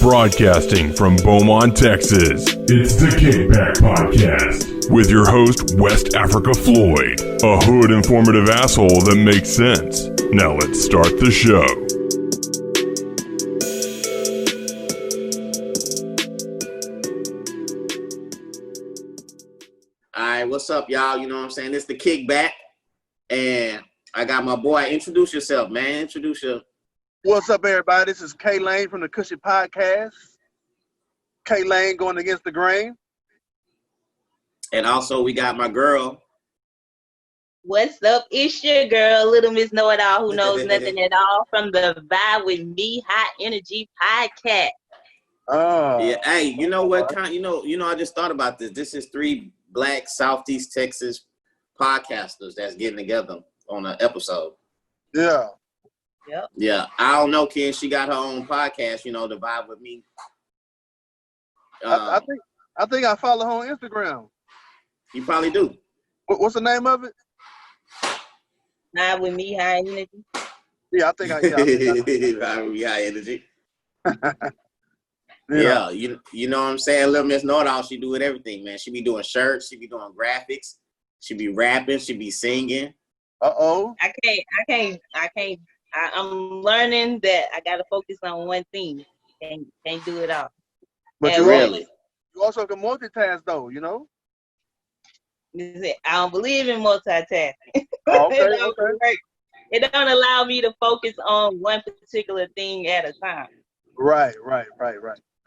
Broadcasting from Beaumont, Texas, it's the KikBack Podcast with your host, West Africa Floyd, a hood informative asshole that makes sense. Now let's start the show. All right, what's up, y'all? You know what I'm saying? It's the KikBack, and I got my boy. Introduce yourself, man. Introduce yourself. What's up, everybody? This is K Lane from the Cushy Podcast. K Lane going against the grain. And also, we got my girl. What's up? It's your girl, Little Miss Know-It-All, who knows nothing at all, from the Vibe with Me High Energy Podcast. Oh. Yeah, hey, you know what? You know, I just thought about this. This is 3 Black Southeast Texas podcasters that's getting together on an episode. Yeah. Yep. Yeah, I don't know, Ken. She got her own podcast, you know, the Vibe with Me. I think I follow her on Instagram. You probably do. What's the name of it? Vibe with Me High Energy. Yeah, I think I Vibe with Me High Energy. Yeah, you know what I'm saying? Little Miss Know-It-All, she do with everything, man. She be doing shirts, she be doing graphics, she be rapping, she be singing. Uh-oh. I'm learning that I gotta focus on one thing. Can't do it all. But and really? You also can multitask, though, you know? I don't believe in multitasking. Oh, okay, It don't allow me to focus on one particular thing at a time. Right.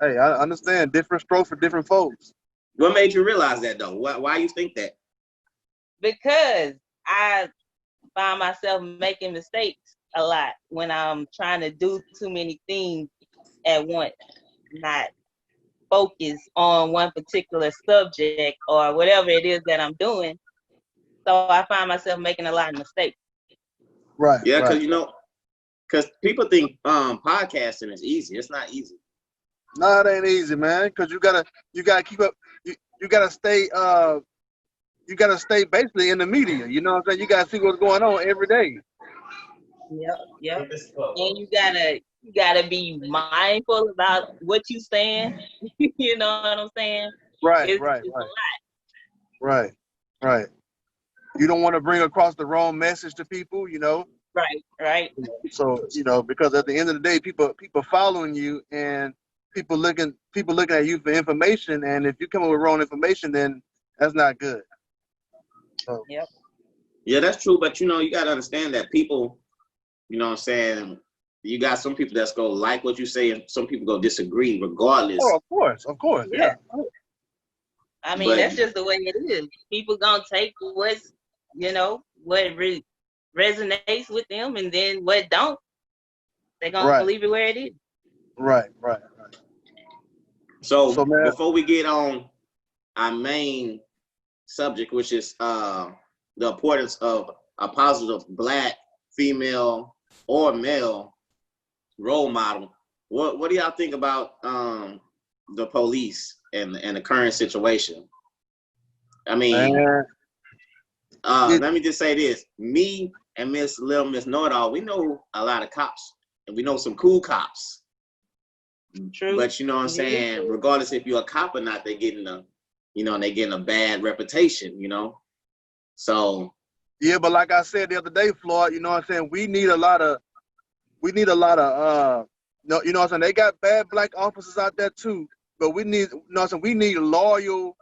Hey, I understand. Different strokes for different folks. What made you realize that, though? Why you think that? Because I find myself making mistakes a lot when I'm trying to do too many things at once, not focus on one particular subject or whatever it is that I'm doing. So I find myself making a lot of mistakes. Right. Yeah, because right. because people think podcasting is easy. It's not easy. No, it ain't easy, man. Because you gotta keep up. You gotta stay. You gotta stay basically in the media. You know what I'm saying? You gotta see what's going on every day. Yep. And you gotta be mindful about what you saying. You know what I'm saying? Right. A lot. You don't want to bring across the wrong message to people, you know. Right. So, you know, because at the end of the day, people following you and people looking at you for information, and if you come up with wrong information, then that's not good. So. Yep. Yeah, that's true. But, you know, you got to understand that people, you know what I'm saying, you got some people that's going to like what you say and some people going to disagree regardless. Oh, of course. Yeah. I mean, that's just the way it is. People going to take what's, you know, what resonates with them, and then what don't, they're going to leave it where it is. Right. So before we get on our main subject, which is the importance of a positive Black, female, or male role model, what do y'all think about the police and the current situation? I mean, let me just say this. Me and Little Miss Know-It-All, we know a lot of cops, and we know some cool cops. True. But you know what I'm saying, regardless if you're a cop or not, they're getting a bad reputation, you know? So yeah, but like I said the other day, Floyd, you know what I'm saying, we need a lot of you know what I'm saying, they got bad Black officers out there too, but we need, you know what I'm saying, we need loyal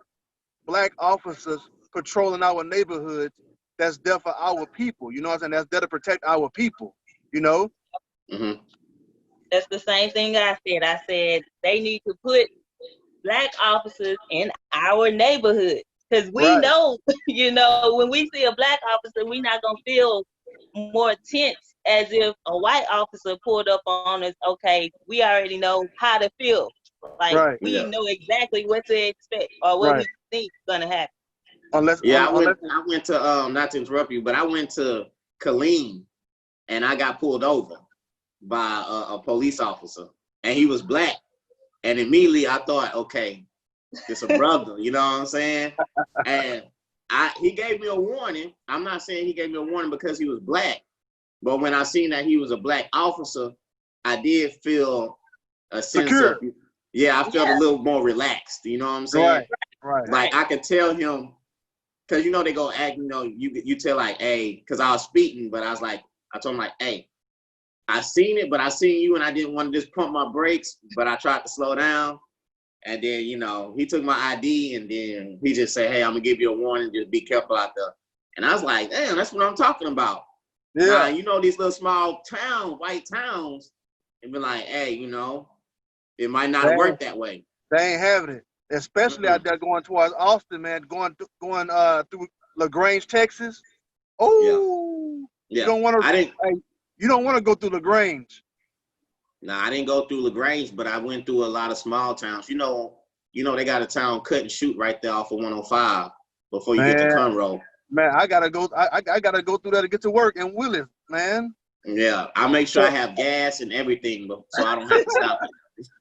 Black officers patrolling our neighborhoods that's there for our people, you know what I'm saying, that's there to protect our people, you know? Mm-hmm. That's the same thing I said. I said they need to put Black officers in our neighborhood, because we know, you know, when we see a Black officer, we're not going to feel more tense as if a white officer pulled up on us. Okay, we already know how to feel. Like, we know exactly what to expect or what we think is going to happen. I went to, not to interrupt you, but I went to Killeen and I got pulled over by a police officer, and he was Black. And immediately I thought, okay, it's a brother, you know what I'm saying? And he gave me a warning. I'm not saying he gave me a warning because he was Black, but when I seen that he was a Black officer, I did feel a sense secure. of, yeah, I felt a little more relaxed. You know what I'm saying? Right. Like I could tell him, because you know they go act, you know, you tell like, hey, because I was speeding, but I told him like, hey, I seen it, but I seen you, and I didn't want to just pump my brakes, but I tried to slow down. And then, you know, he took my ID, and then he just said, hey, I'm gonna give you a warning, just be careful out there. And I was like, damn, that's what I'm talking about. Yeah. Now, you know, these little small towns, white towns, and be like, hey, you know, it might not work that way. They ain't having it, especially out there going towards Austin, man. Going through LaGrange, Texas. Oh, yeah. You don't want to. You don't want to go through LaGrange. Nah, I didn't go through LaGrange, but I went through a lot of small towns. You know, they got a town cut and shoot right there off of 105 before you get to Conroe. Man, I gotta go. I gotta go through there to get to work in Willis, man. Yeah, I make sure I have gas and everything, so I don't have to stop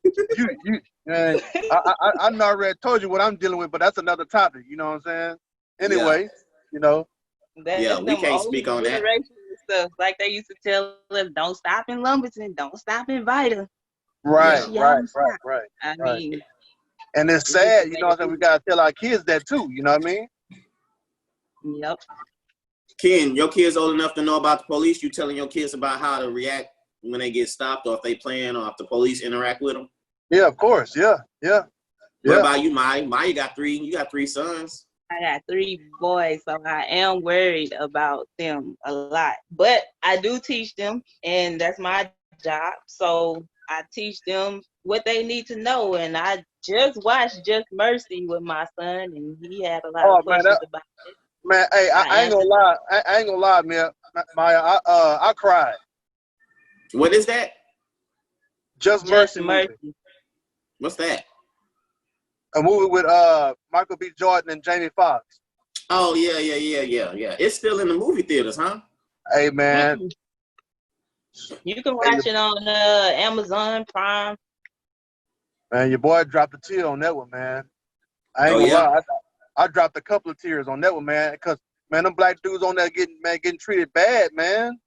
it. Man, I already told you what I'm dealing with, but that's another topic. You know what I'm saying? Anyway, you know. Yeah, we can't speak on that. Stuff like they used to tell us, don't stop in Lumberton, don't stop in Vida. Right. I mean, and it's sad, you know what I'm saying? We gotta tell our kids that too. You know what I mean? Yep. Ken, your kids old enough to know about the police? You telling your kids about how to react when they get stopped, or if they playing, or if the police interact with them? Yeah, of course. Yeah. What about you, Maya? Maya got three. You got three sons. I got 3 boys, so I am worried about them a lot. But I do teach them, and that's my job. So I teach them what they need to know. And I just watched Just Mercy with my son, and he had a lot of questions about it. Man, hey, I ain't gonna lie. I ain't gonna lie, man. Maya, I cried. What is that? Just Mercy. What's that? A movie with Michael B. Jordan and Jamie Foxx. Oh yeah. It's still in the movie theaters, huh? Hey man, you can watch it on Amazon Prime. Man, your boy dropped a tear on that one, man. I ain't gonna lie. I dropped a couple of tears on that one, man, because man, them black dudes on there getting treated bad, man.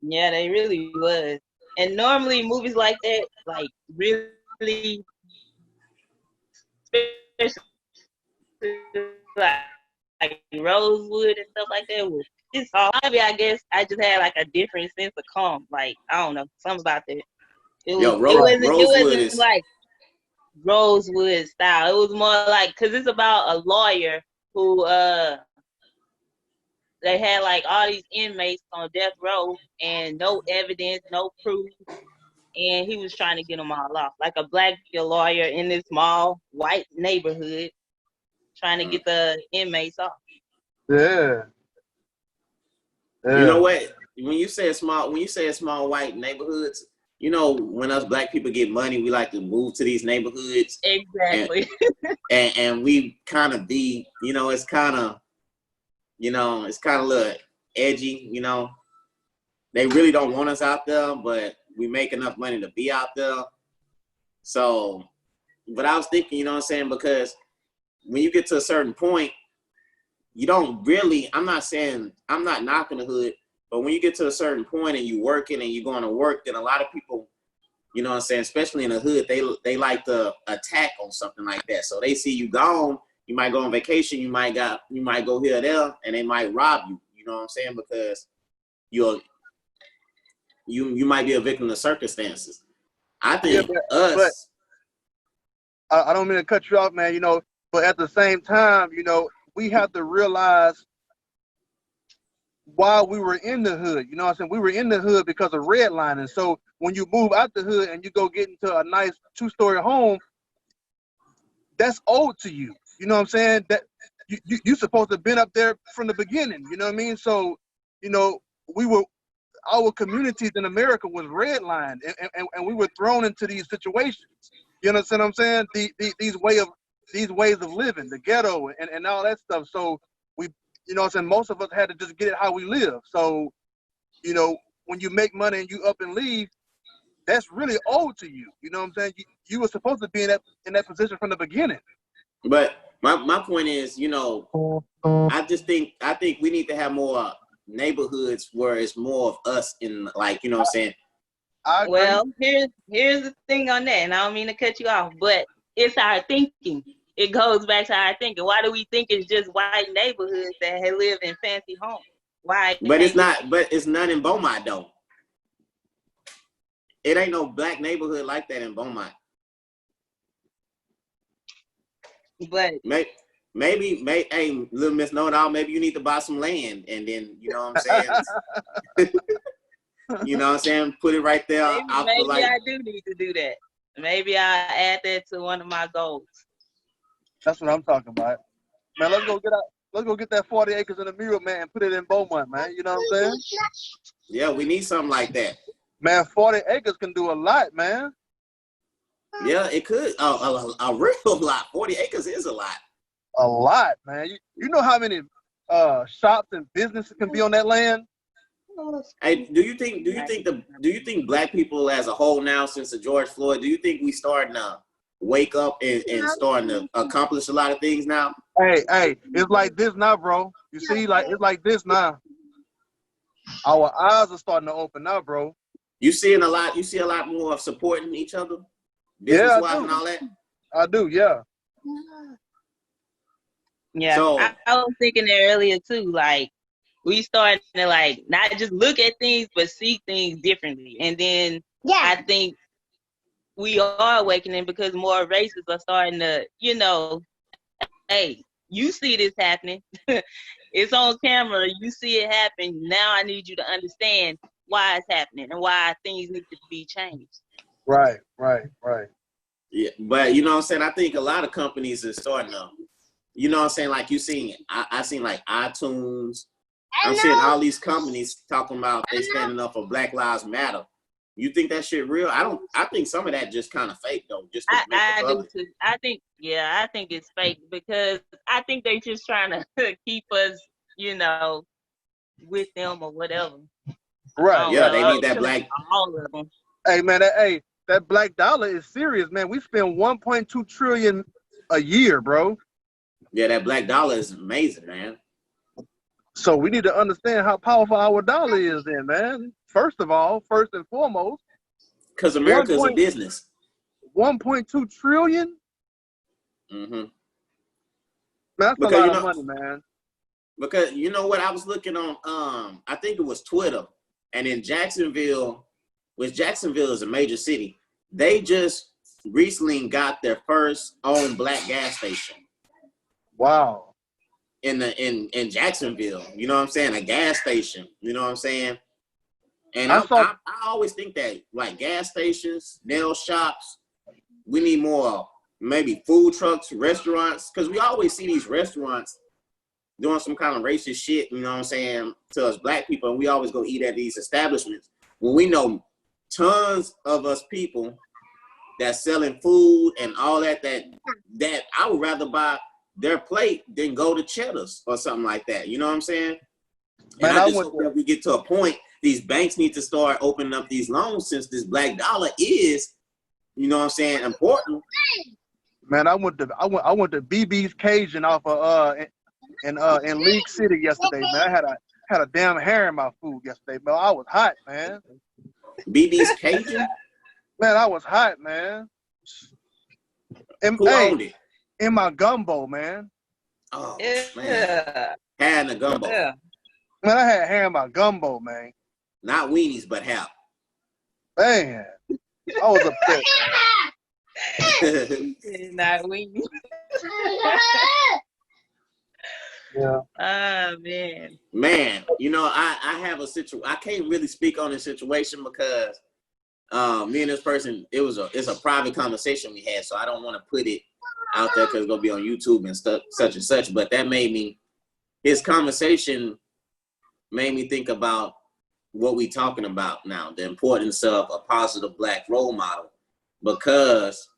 Yeah, they really was. And normally movies like that, like really. Like Rosewood and stuff like that. It's all. Maybe I guess I just had like a different sense of calm. Like I don't know, something about that. It wasn't like Rosewood style. It was more like, because it's about a lawyer who they had like all these inmates on death row and no evidence, no proof. And he was trying to get them all off, like a black lawyer in this small white neighborhood, trying to get the inmates off. Yeah. You know what? When you say small white neighborhoods, you know, when us black people get money, we like to move to these neighborhoods. Exactly. And we kind of be, you know, it's kind of a little edgy, you know. They really don't want us out there, but we make enough money to be out there. So, but I was thinking, you know what I'm saying, because when you get to a certain point, you don't really, I'm not knocking the hood, but when you get to a certain point and you working and you're going to work, then a lot of people, you know what I'm saying, especially in the hood, they like to attack on something like that. So they see you gone, you might go on vacation, you might go here or there, and they might rob you, you know what I'm saying, because you might be a victim of circumstances. I think but I don't mean to cut you off, man, you know, but at the same time, you know, we have to realize why we were in the hood. You know what I'm saying? We were in the hood because of redlining. So when you move out the hood and you go get into a nice 2-story home, that's owed to you. You know what I'm saying? That you're supposed to have been up there from the beginning. You know what I mean? So, you know, our communities in America was redlined, and we were thrown into these situations. You understand what I'm saying? These ways of living, the ghetto and all that stuff. So we, you know what I'm saying, most of us had to just get it how we live. So, you know, when you make money and you up and leave, that's really owed to you. You know what I'm saying? You were supposed to be in that position from the beginning. But my point is, you know, I think we need to have more neighborhoods where it's more of us in, like, you know what I'm saying, I agree. Well, here's the thing on that, and I don't mean to cut you off, but it's our thinking. It goes back to our thinking. Why do we think it's just white neighborhoods that live in fancy homes? Why? But it's not. But it's none in Beaumont though. It ain't no black neighborhood like that in Beaumont. But maybe, hey, little Miss Know-It-All, maybe you need to buy some land, and then you know what I'm saying. You know what I'm saying? Put it right there. Maybe I do need to do that. Maybe I'll add that to one of my goals. That's what I'm talking about. Man, let's go get that 40 acres in the mirror, man, and put it in Beaumont, man. You know what I'm saying? Yeah, we need something like that. Man, 40 acres can do a lot, man. Yeah, it could. A real lot. 40 acres is a lot. A lot, man. You know how many shops and businesses can be on that land? Hey, do you think black people as a whole now, since the George Floyd, do you think we starting to wake up and starting to accomplish a lot of things now? Hey, it's like this now, bro. You see, like it's like this now. Our eyes are starting to open now, bro. You see a lot more of supporting each other, business-wise and all that? I do, yeah. Yeah, So, I was thinking that earlier too. Like, we starting to like not just look at things, but see things differently. And then I think we are awakening because more races are starting to, hey, you see this happening. It's on camera. You see it happen. Now I need you to understand why it's happening and why things need to be changed. Right. Yeah, but you know what I'm saying? I think a lot of companies are starting to, you know what I'm saying? Like you seen, I seen like iTunes. I'm seeing all these companies talking about they standing up for Black Lives Matter. You think that shit real? I think some of that just kind of fake though. Just to make I it do public. too. I think it's fake because I think they just trying to keep us, with them or whatever. Right. Yeah, they need that black. All of them. Hey, man, that black dollar is serious, man. We spend 1.2 trillion a year, bro. Yeah, that black dollar is amazing, man. So we need to understand how powerful our dollar is then, man. First and foremost. Because America is a business. 1.2 trillion? Mm-hmm. Man, that's a lot of money, man. Because you know what? I was looking on, I think it was Twitter. And in Jacksonville, which Jacksonville is a major city, they just recently got their first own black gas station. Wow. In Jacksonville, you know what I'm saying? A gas station, you know what I'm saying? And I always think that like gas stations, nail shops, we need more maybe food trucks, restaurants, because we always see these restaurants doing some kind of racist shit, you know what I'm saying, to us black people, and we always go eat at these establishments when we know tons of us people that's selling food and all that I would rather buy their plate than go to Cheddar's or something like that. You know what I'm saying? And I just hope that we get to a point, these banks need to start opening up these loans since this black dollar is, you know what I'm saying, important. Man, I went to BB's Cajun off of in League City yesterday, man. I had a damn hair in my food yesterday, man. I was hot, man. BB's Cajun? Man, I was hot, man. And, who owned it? In my gumbo, man. Oh, yeah. Man. Hair in the gumbo. Yeah. Man, I had hair in my gumbo, man. Not weenies, but hair. Man, I was upset, man. Not weenies. Yeah. Oh, man. Man, I have a situation. I can't really speak on this situation because me and this person, it's a private conversation we had, so I don't want to put it out there because it's gonna be on YouTube and stuff, such and such. But his conversation made me think about what we talking about now, the importance of a positive black role model, because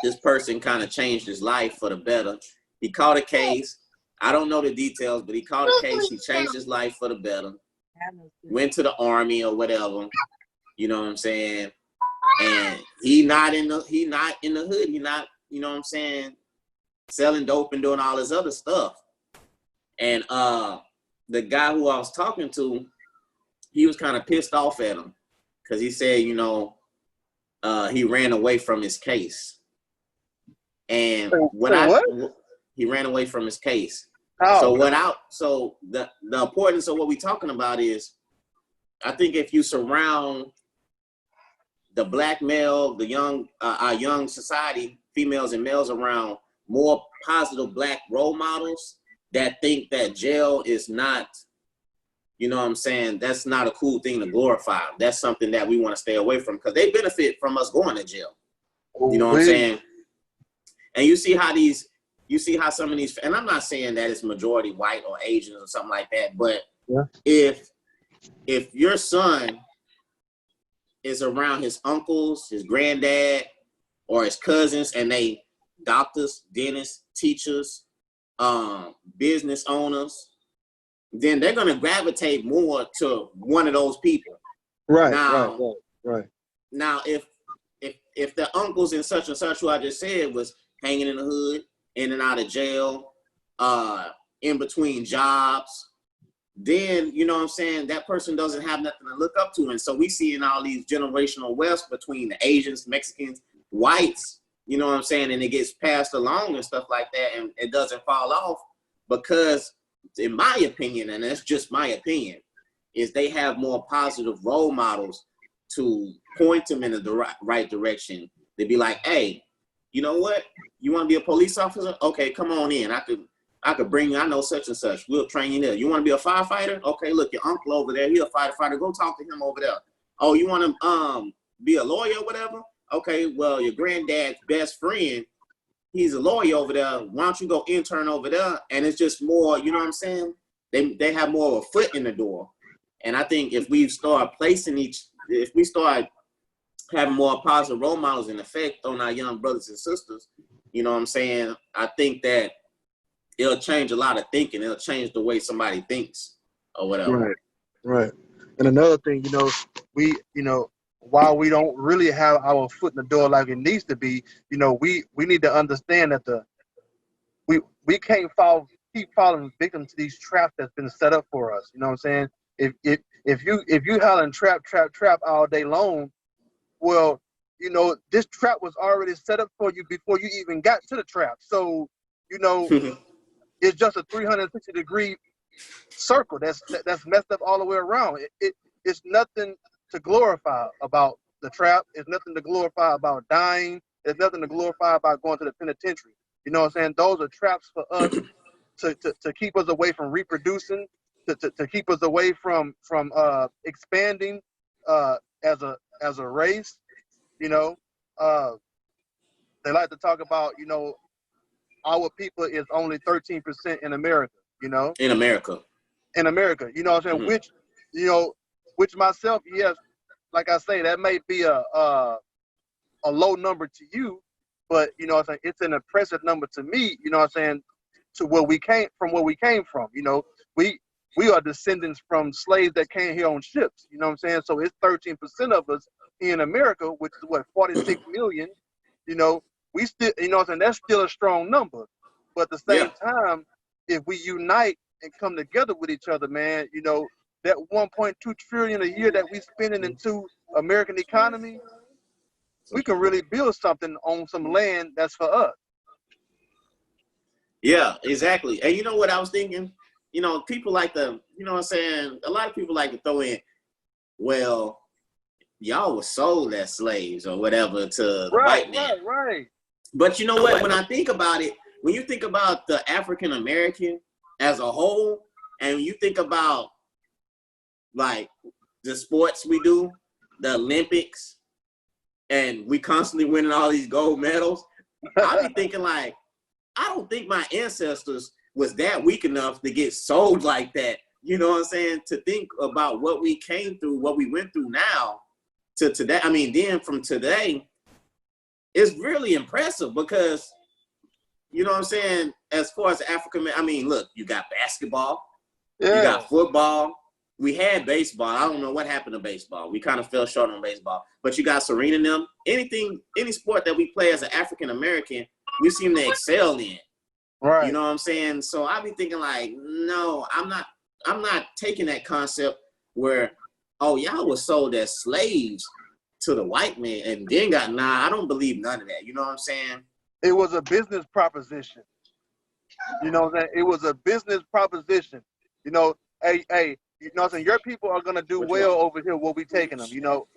this person kind of changed his life for the better. He caught a case. I don't know the details, but he caught a case. He changed his life for the better. Went to the army or whatever. You know what I'm saying? And he not in the hood. He not, you know what I'm saying, selling dope and doing all this other stuff. And the guy who I was talking to, he was kind of pissed off at him because he said, you know, he ran away from his case. And he ran away from his case. Oh. So the importance of what we're talking about is, I think if you surround the black male, the young, our young society, females and males, around more positive black role models that think that jail is not, you know what I'm saying, that's not a cool thing to glorify. That's something that we want to stay away from, because they benefit from us going to jail. You know what I'm saying? And you see how some of these, and I'm not saying that it's majority white or Asians or something like that, but if your son is around his uncles, his granddad, or his cousins, and they doctors, dentists, teachers, business owners, then they're gonna gravitate more to one of those people. Right. Now, if the uncles and such, who I just said, was hanging in the hood, in and out of jail, in between jobs, then, you know what I'm saying, that person doesn't have nothing to look up to. And so we see in all these generational wealths between the Asians, Mexicans, whites, you know what I'm saying, and it gets passed along and stuff like that, and it doesn't fall off because, in my opinion, and that's just my opinion, is they have more positive role models to point them in the right direction. They'd be like, hey, you know what? You want to be a police officer? Okay, come on in. I could bring you. I know such and such. We'll train you there. You want to be a firefighter? Okay, look, your uncle over there, he's a firefighter. Go talk to him over there. Oh, you want to be a lawyer or whatever? Okay, well, your granddad's best friend, he's a lawyer over there. Why don't you go intern over there? And it's just more, you know what I'm saying? They have more of a foot in the door. And I think if we start having more positive role models and effect on our young brothers and sisters, you know what I'm saying, I think that it'll change a lot of thinking. It'll change the way somebody thinks or whatever. Right. And another thing, while we don't really have our foot in the door like it needs to be, we need to understand that we can't keep falling victim to these traps that's been set up for us. You know what I'm saying? If you hollering trap all day long, well, this trap was already set up for you before you even got to the trap. So, it's just a 360-degree circle that's messed up all the way around. It's nothing to glorify about the trap. It's nothing to glorify about dying. There's nothing to glorify about going to the penitentiary. You know what I'm saying? Those are traps for us to keep us away from reproducing, to keep us away from expanding as a race. They like to talk about, our people is only 13% in America, In America. You know what I'm saying? Mm-hmm. Which myself, yes, like I say, that may be a low number to you, but you know what I'm saying, it's an impressive number to me, you know what I'm saying, to where we came from. We are descendants from slaves that came here on ships, you know what I'm saying? So it's 13% of us in America, which is 46 million, we still, you know what I'm saying, that's still a strong number. But at the same time, if we unite and come together with each other, man, that 1.2 trillion a year that we spending into American economy, we can really build something on some land that's for us. Yeah, exactly. And you know what I was thinking? People like to, you know what I'm saying, a lot of people like to throw in, well, y'all were sold as slaves or whatever to white men. Right. But you know what? When I think about it, when you think about the African American as a whole, and you think about like the sports we do, the Olympics, and we constantly winning all these gold medals, I be thinking like, I don't think my ancestors was that weak enough to get sold like that. You know what I'm saying? To think about what we came through, what we went through now to today. I mean, then from today, it's really impressive because, you know what I'm saying, as far as African, I mean, look, you got basketball, you got football, we had baseball. I don't know what happened to baseball. We kind of fell short on baseball. But you got Serena and them. Any sport that we play as an African American, we seem to excel in. Right. You know what I'm saying? So I be thinking like, no, I'm not taking that concept where oh, y'all was sold as slaves to the white man and then got, nah, I don't believe none of that. You know what I'm saying? It was a business proposition. You know what I'm saying? It was a business proposition. You know, hey, you know what I'm saying? Your people are gonna do well over here where we taking them, you know.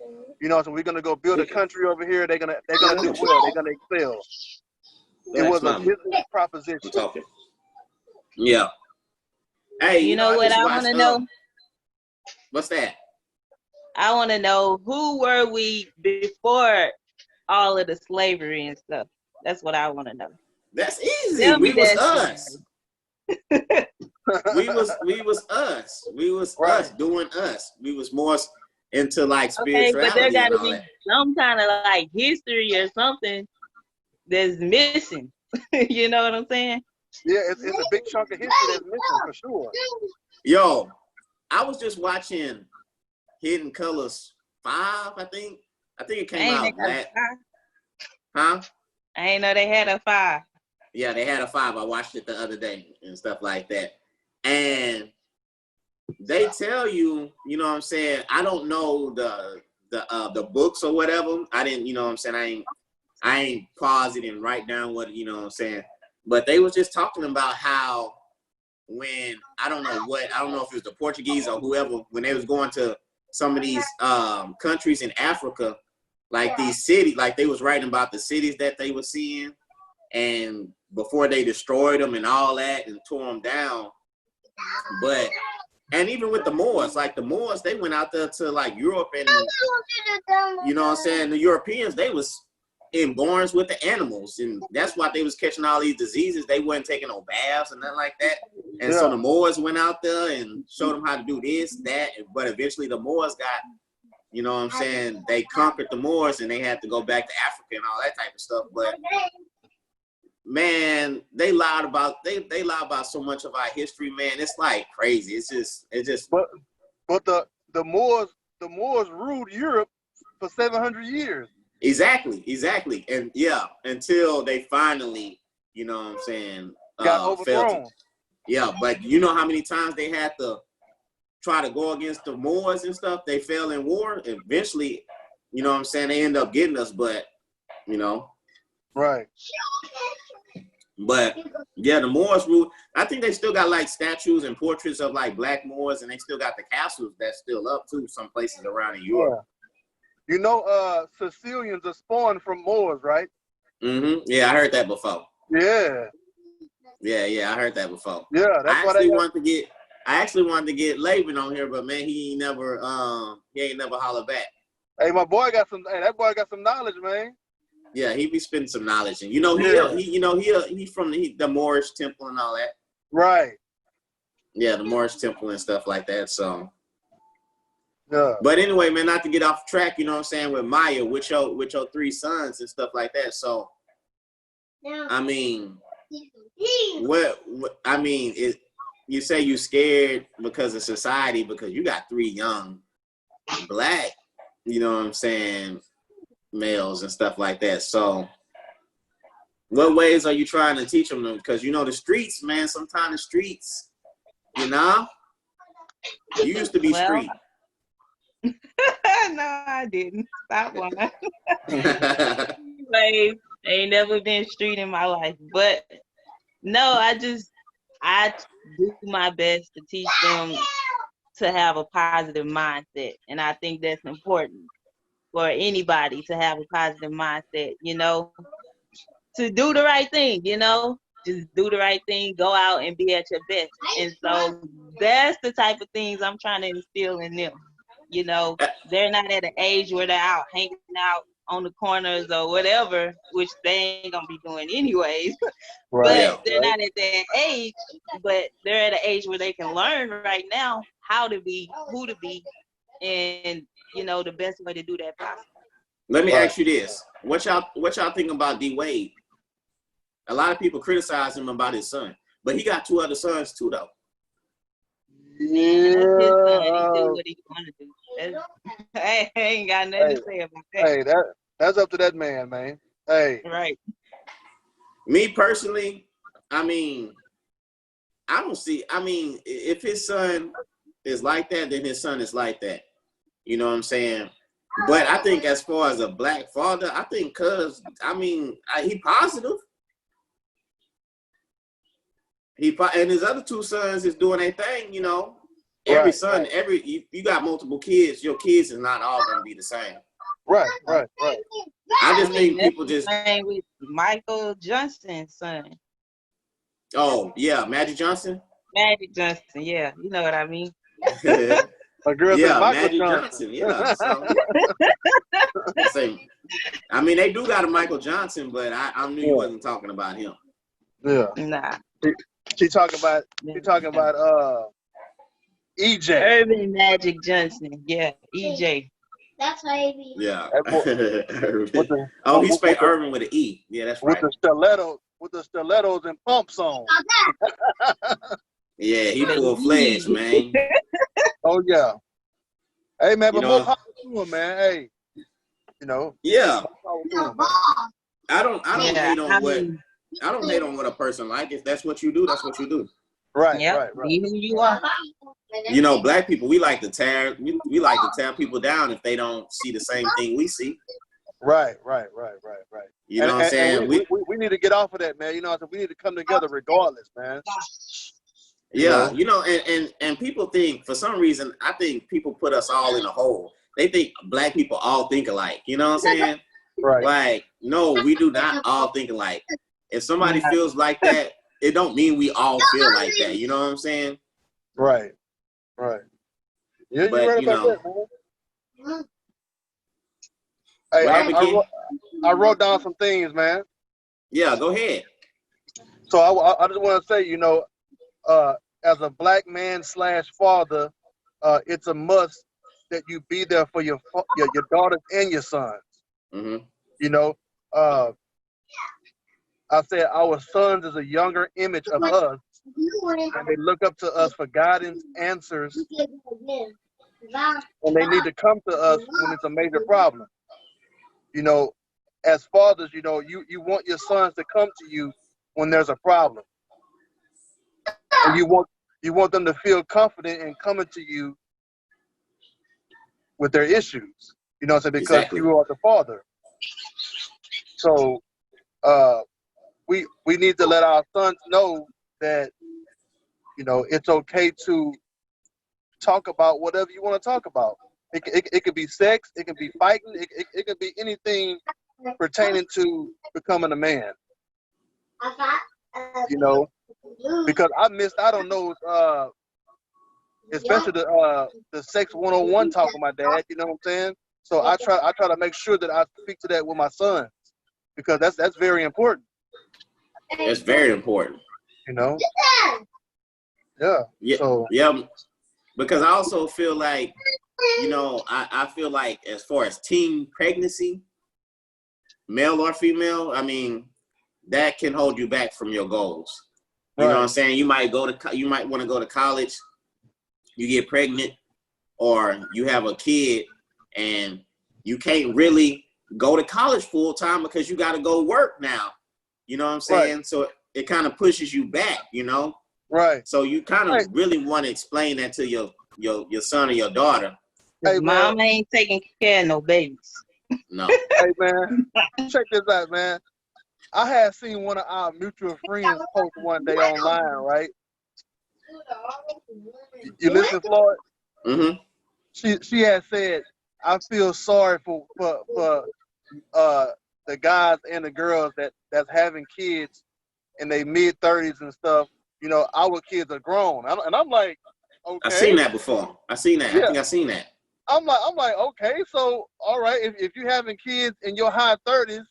You know, so we're gonna go build a country over here, they're gonna do well, they're gonna excel. It was a business proposition. I'm talking. Yeah. Hey, You know what I want to know? What's that? I want to know, who were we before all of the slavery and stuff? That's what I want to know. That's easy. We was us. we was us. We was us doing us. We was more into like spirituality. Okay, but there got to be some kind of like history or something that's missing. You know what I'm saying? Yeah, it's a big chunk of history that's missing for sure. Yo, I was just watching Hidden Colors 5, I think. I think it came out last. Huh? I ain't know they had a 5. Yeah, they had a 5. I watched it the other day and stuff like that. And they tell you, you know what I'm saying? I don't know the books or whatever. I didn't, you know what I'm saying? I ain't pause it and write down what, you know what I'm saying? But they was just talking about how when, I don't know if it was the Portuguese or whoever, when they was going to some of these countries in Africa, like these cities, like they was writing about the cities that they were seeing, and before they destroyed them and all that and tore them down. But, and even with the Moors, like the Moors, they went out there to like Europe and, you know what I'm saying? The Europeans, they was inborn with the animals, and that's why they was catching all these diseases. They wasn't taking no baths and nothing like that. And so the Moors went out there and showed them how to do this, that, but eventually the Moors got, you know what I'm saying, they conquered the Moors and they had to go back to Africa and all that type of stuff. But man, they lied about so much of our history, man. It's like crazy. It's just But the Moors ruled Europe for 700 years. Exactly. And yeah, until they finally, you know what I'm saying, got overthrown. Yeah, but you know how many times they had to try to go against the Moors and stuff? They fell in war. Eventually, you know what I'm saying, they end up getting us, but, you know. Right. But, yeah, the Moors rule. I think they still got, like, statues and portraits of, like, black Moors, and they still got the castles that's still up, too, some places around in Europe. Yeah. You know, Sicilians are spawned from Moors, right? Mm-hmm. Yeah, I heard that before. Yeah. Yeah, I heard that before. Yeah, that's I actually wanted to get Laban on here, but man, he ain't never hollered back. Hey, that boy got some knowledge, man. Yeah, he be spitting some knowledge, and you know he from the Moorish temple and all that. Right. Yeah, the Moorish temple and stuff like that. So. Yeah. But anyway, man, not to get off track, you know what I'm saying, with Maya, with your 3 sons and stuff like that. So, I mean, you say you scared because of society because you got 3 young black, you know what I'm saying, males and stuff like that. So, what ways are you trying to teach them? Because, you know, the streets, man, sometimes the streets, you know, you used to be street. No, I didn't. Stop lying. Anyways, ain't never been street in my life. But no, I do my best to teach them to have a positive mindset. And I think that's important for anybody to have a positive mindset, you know, to do the right thing, you know, just do the right thing, go out and be at your best. And so that's the type of things I'm trying to instill in them. You know, they're not at an age where they're out hanging out on the corners or whatever, which they ain't gonna be doing anyways. Right. But they're not at that age, but they're at an age where they can learn right now how to be, who to be, and you know, the best way to do that possible. Let me ask you this. What y'all think about D Wade? A lot of people criticize him about his son, but he got 2 other sons too, though. Man, that's his son. He do what he want to do. I ain't got nothing to say about that. Hey, that's up to that man. Hey. Right. Me personally, I mean, if his son is like that, then his son is like that. You know what I'm saying? But I think as far as a black father, I think he positive. And his other two sons is doing their thing, you know. Every son, you got multiple kids, your kids is not all gonna be the same. Right. I just think people just same with Michael Johnson's son. Oh, yeah, Magic Johnson? Magic Johnson, yeah. You know what I mean? My girl said Michael Johnson. Yeah. So, I mean, they do got a Michael Johnson, but I knew you wasn't talking about him. Yeah. Nah. She talking about EJ. Urban Magic Johnson. Yeah, EJ. That's baby. Yeah. He spelled Irvin with an E. Yeah, that's right. With the stilettos and pumps on. Yeah, he full-fledged, man. Oh yeah. Hey man, but more power to him, man. Hey, you know. Yeah. I don't hate on what a person like. If that's what you do, that's what you do. Right. Be who you are. You know, black people, we like to tear people down if they don't see the same thing we see. Right. You know what I'm saying? We need to get off of that, man. You know, we need to come together regardless, man. Yeah, you know, and people think, for some reason, I think people put us all in a hole. They think black people all think alike. You know what I'm saying? Right. Like, no, we do not all think alike. If somebody feels like that, it don't mean we all feel like that. You know what I'm saying? Right. Yeah, but, you're right about that, man. Hey, I wrote down some things, man. Yeah, go ahead. So I just want to say, you know, as a black man / father, it's a must that you be there for your daughters and your sons. Mm-hmm. You know, I said our sons is a younger image of us, and they look up to us for guidance, answers, and they need to come to us when it's a major problem. You know, as fathers, you know, you want your sons to come to you when there's a problem, and you want them to feel confident in coming to you with their issues. You know what I'm saying? Because you are the father. So we need to let our sons know that, you know, it's okay to talk about whatever you want to talk about. It could be sex, it could be fighting, it could be anything pertaining to becoming a man. You know, because I missed out on those, especially the sex 101 talk with my dad. You know what I'm saying? So I try to make sure that I speak to that with my sons, because that's very important. It's very important. You know? Yeah. So, yeah. Because I also feel like, you know, I feel like as far as teen pregnancy, male or female, I mean, that can hold you back from your goals. You know what I'm saying? You might want to go to college, you get pregnant, or you have a kid and you can't really go to college full time because you got to go work now. You know what I'm saying? Right. So it kind of pushes you back, you know? Right. So you kind of really want to explain that to your son or your daughter. Hey, mom ain't taking care of no babies. No. Hey, man, check this out, man. I had seen one of our mutual friends post one day online, right? You listen, Floyd? Mm-hmm. She had said, I feel sorry for the guys and the girls that's having kids in their mid-30s and stuff. You know, our kids are grown. And I'm like, okay. I've seen that before. I've seen that. Yeah. I think I've seen that. I'm like, okay, so all right, if you're having kids in your high 30s,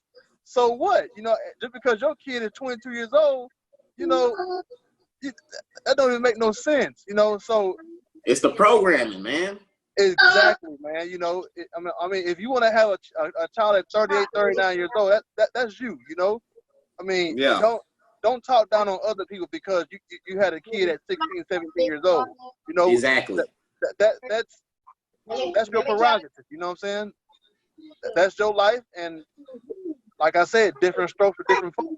so what? You know, just because your kid is 22 years old, you know, that don't even make no sense. You know, so it's the programming, man. Exactly, man. You know, I mean, if you want to have a child at 38, 39 years old, that's you. You know, I mean, don't talk down on other people because you had a kid at 16, 17 years old. You know, exactly. That's your prerogative. You know what I'm saying? That's your life, and like I said, different strokes for different folks.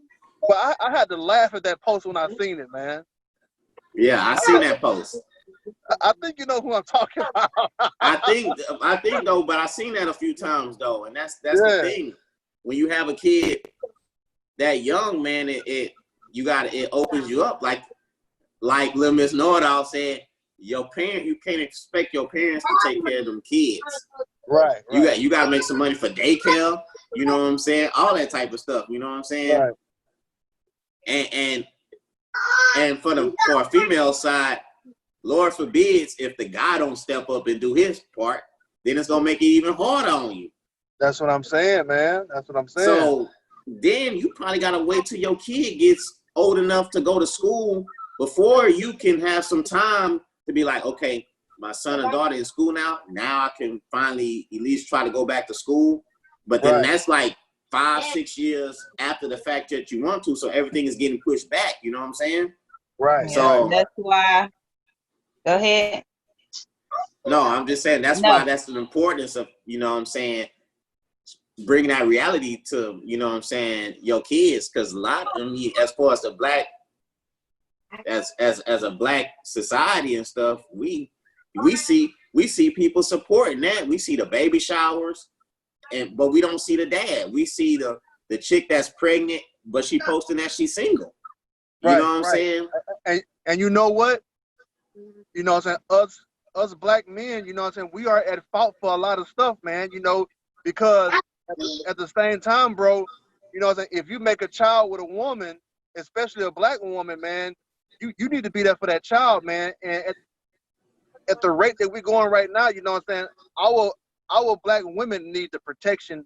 But I had to laugh at that post when I seen it, man. Yeah, I seen that post. I think you know who I'm talking about. I think though, but I've seen that a few times though, and that's the thing. When you have a kid that young, man, it opens you up. Like Lil Miss Know-It-All said, you can't expect your parents to take care of them kids. Right. You got to make some money for daycare. You know what I'm saying? All that type of stuff. You know what I'm saying? Right. And for a female side, Lord forbids if the guy don't step up and do his part, then it's gonna make it even harder on you. That's what I'm saying, man. That's what I'm saying. So then you probably gotta wait till your kid gets old enough to go to school before you can have some time to be like, okay, my son and daughter in school now. Now I can finally at least try to go back to school. But then that's like 5-6 years after the fact that you want to, so everything is getting pushed back. You know what I'm saying? Right. So that's why. Go ahead. No, I'm just saying why that's the importance of, you know what I'm saying, bringing that reality to, you know what I'm saying, your kids. Because a lot of them, as far as the black, as a black society and stuff, we see people supporting that. We see the baby showers, but we don't see the dad. We see the chick that's pregnant, but she posting that she's single. You know what I'm saying? And you know what? You know what I'm saying? Us black men, you know what I'm saying, we are at fault for a lot of stuff, man, you know, because at the same time, bro, you know what I'm saying, if you make a child with a woman, especially a black woman, man, you need to be there for that child, man. And at the rate that we're going right now, you know what I'm saying, our black women need the protection,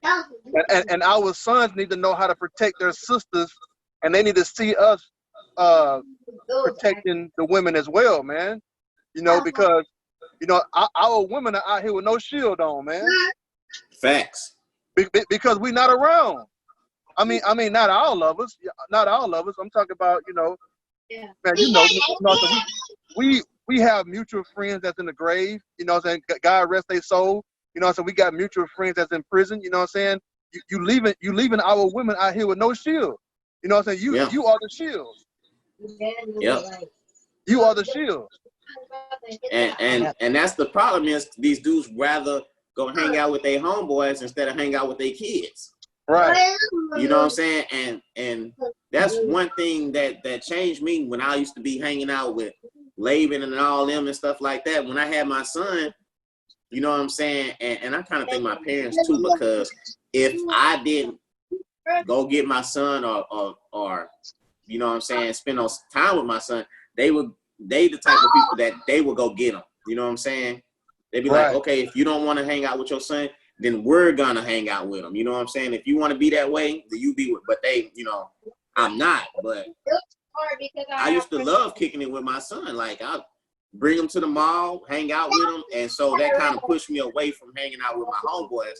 and our sons need to know how to protect their sisters, and they need to see us protecting the women as well, man. You know, because you know our women are out here with no shield on, man. Facts. Because we're not around. I mean, not all of us. Not all of us. I'm talking about, you know, man. You know, we have mutual friends that's in the grave. You know what I'm saying? God rest their soul. You know what I'm saying? We got mutual friends that's in prison. You know what I'm saying? You leaving our women out here with no shield. You know what I'm saying? You are the shield. Yep. You are the shield. And that's the problem, is these dudes rather go hang out with their homeboys instead of hang out with their kids. Right. You know what I'm saying? And that's one thing that changed me when I used to be hanging out with Laban and all them and stuff like that. When I had my son, you know what I'm saying? And I kind of think my parents too, because if I didn't go get my son or you know what I'm saying, spend no time with my son, they the type of people that they will go get them. You know what I'm saying? They'd be like, okay, if you don't want to hang out with your son, then we're gonna hang out with them. You know what I'm saying? If you want to be that way, then you be with. But they, you know, I'm not. But I used to love kicking it with my son. Like, I bring him to the mall, hang out with him, and so that kind of pushed me away from hanging out with my homeboys.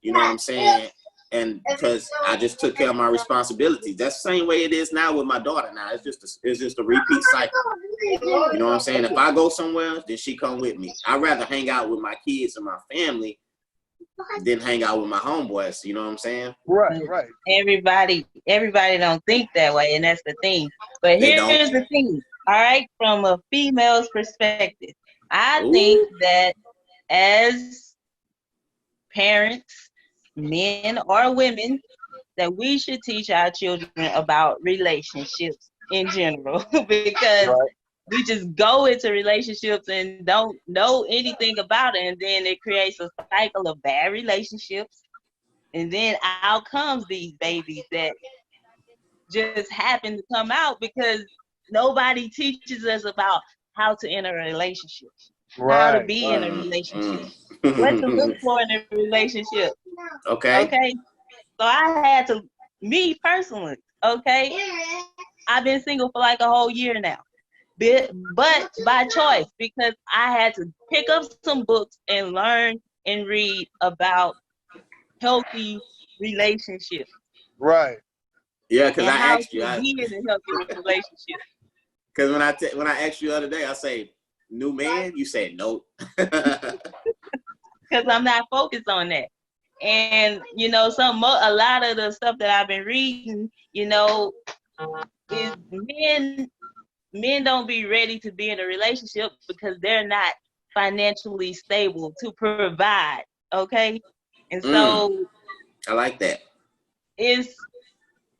You know what I'm saying? And because I just took care of my responsibilities. That's the same way it is now with my daughter. Now it's just a repeat cycle. You know what I'm saying? If I go somewhere, then she come with me. I'd rather hang out with my kids and my family than hang out with my homeboys. You know what I'm saying? Right. Everybody don't think that way, and that's the thing. But here's the thing. All right, from a female's perspective, I think that as parents, men or women, that we should teach our children about relationships in general, because we just go into relationships and don't know anything about it, and then it creates a cycle of bad relationships, and then out comes these babies that just happen to come out because nobody teaches us about how to enter a relationship, how to be in a relationship, what to look for in a relationship. Okay. So I had to, me personally, I've been single for like a whole year now, but by choice, because I had to pick up some books and learn and read about healthy relationships. Right. Yeah, because I asked you. Be in a healthy relationship. Because when I asked you the other day, I say, new man? You said nope. Because I'm not focused on that. And, you know, a lot of the stuff that I've been reading, you know, is men men don't be ready to be in a relationship because they're not financially stable to provide. Okay, and so I like that.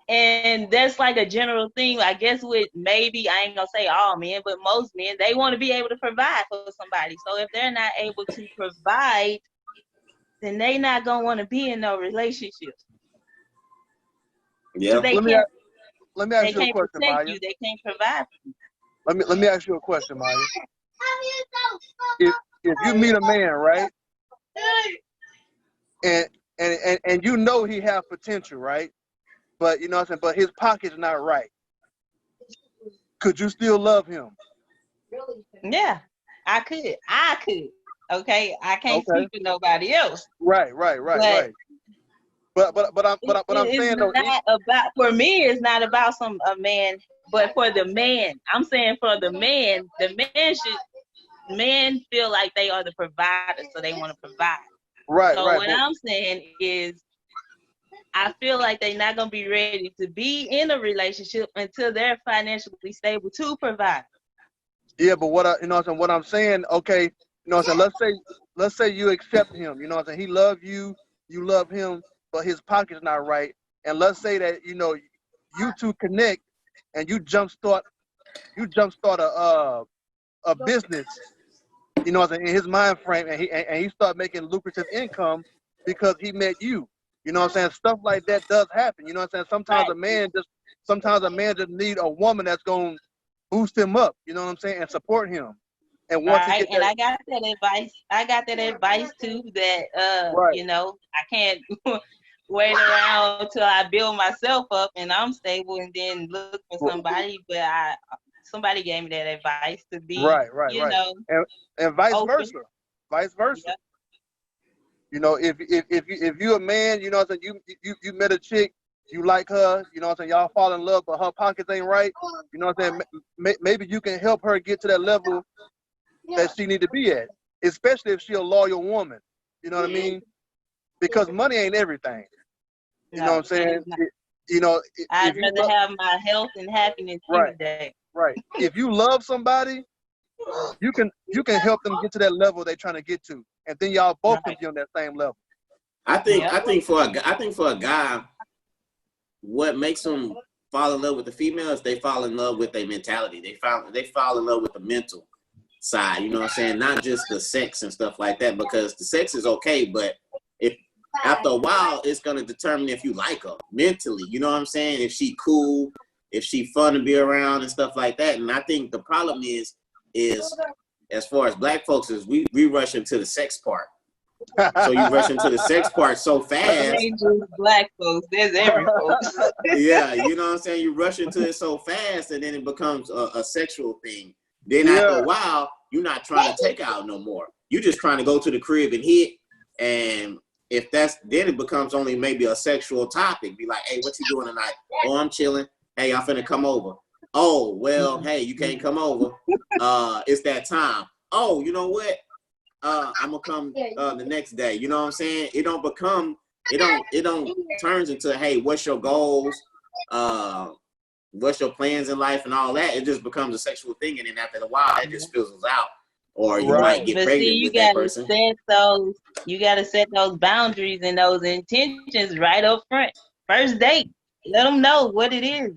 And that's like a general thing. I guess with maybe I ain't gonna say all men, but most men, they want to be able to provide for somebody. So if they're not able to provide, then they not gonna want to be in no relationship. Yeah. Let me ask you a question, Maya. They can't provide. Let me ask you a question, Maya. If you meet a man, right, and you know he have potential, right, but you know what I'm saying, but his pocket's not right, could you still love him? Yeah, I could. Okay, I can't speak for nobody else. Right. But I'm saying though, for me, it's not about a man, but for the man, I'm saying for the man men feel like they are the provider, so they want to provide. Right. What I'm saying is, I feel like they're not gonna be ready to be in a relationship until they're financially stable to provide. Yeah, but what I'm saying, okay, you know what I'm saying, let's say you accept him, you know what I'm saying, he loves you, you love him, but his pocket's not right, and let's say that you two connect and you jumpstart a business, you know what I'm saying, in his mind frame, and he start making lucrative income because he met you. You know what I'm saying? Stuff like that does happen. You know what I'm saying? Sometimes a man just need a woman that's gonna boost him up, you know what I'm saying, and support him. And once he gets that, I got that advice. I got that advice too. That I can't wait around till I build myself up and I'm stable, and then look for somebody. But somebody gave me that advice to be right. And vice open. versa. Yep. You know, if you a man, you know what I'm saying, you met a chick, you like her, you know what I'm saying, y'all fall in love, but her pockets ain't right, you know what I'm saying, maybe you can help her get to that level that she need to be at, especially if she a loyal woman, you know what I mean, because money ain't everything, you know what I'm saying, I'd rather have my health and happiness every day. Right. If you love somebody, you can help them get to that level they're trying to get to, and then y'all both can be on that same level. I think for a guy, what makes them fall in love with the female is they fall in love with their mentality. They fall in love with the mental side. You know what I'm saying? Not just the sex and stuff like that, because the sex is okay, but if after a while, it's gonna determine if you like her mentally. You know what I'm saying? If she cool, if she fun to be around and stuff like that. And I think the problem is as far as black folks is we rush into the sex part. So you rush into the sex part so fast. It ain't just black folks, there's every folks. Yeah, you know what I'm saying? You rush into it so fast and then it becomes a sexual thing. Then after a while, you're not trying to take out no more. You're just trying to go to the crib and hit. And if then it becomes only maybe a sexual topic. Be like, hey, what you doing tonight? Oh, I'm chilling. Hey, I'm finna come over. Oh, well, hey, you can't come over. It's that time. Oh, you know what? I'm gonna come the next day. You know what I'm saying? It don't turns into, hey, what's your goals? What's your plans in life and all that? It just becomes a sexual thing, and then after a while, it just fizzles out. Or you might get pregnant with that person. You gotta set those boundaries and those intentions right up front. First date, let them know what it is.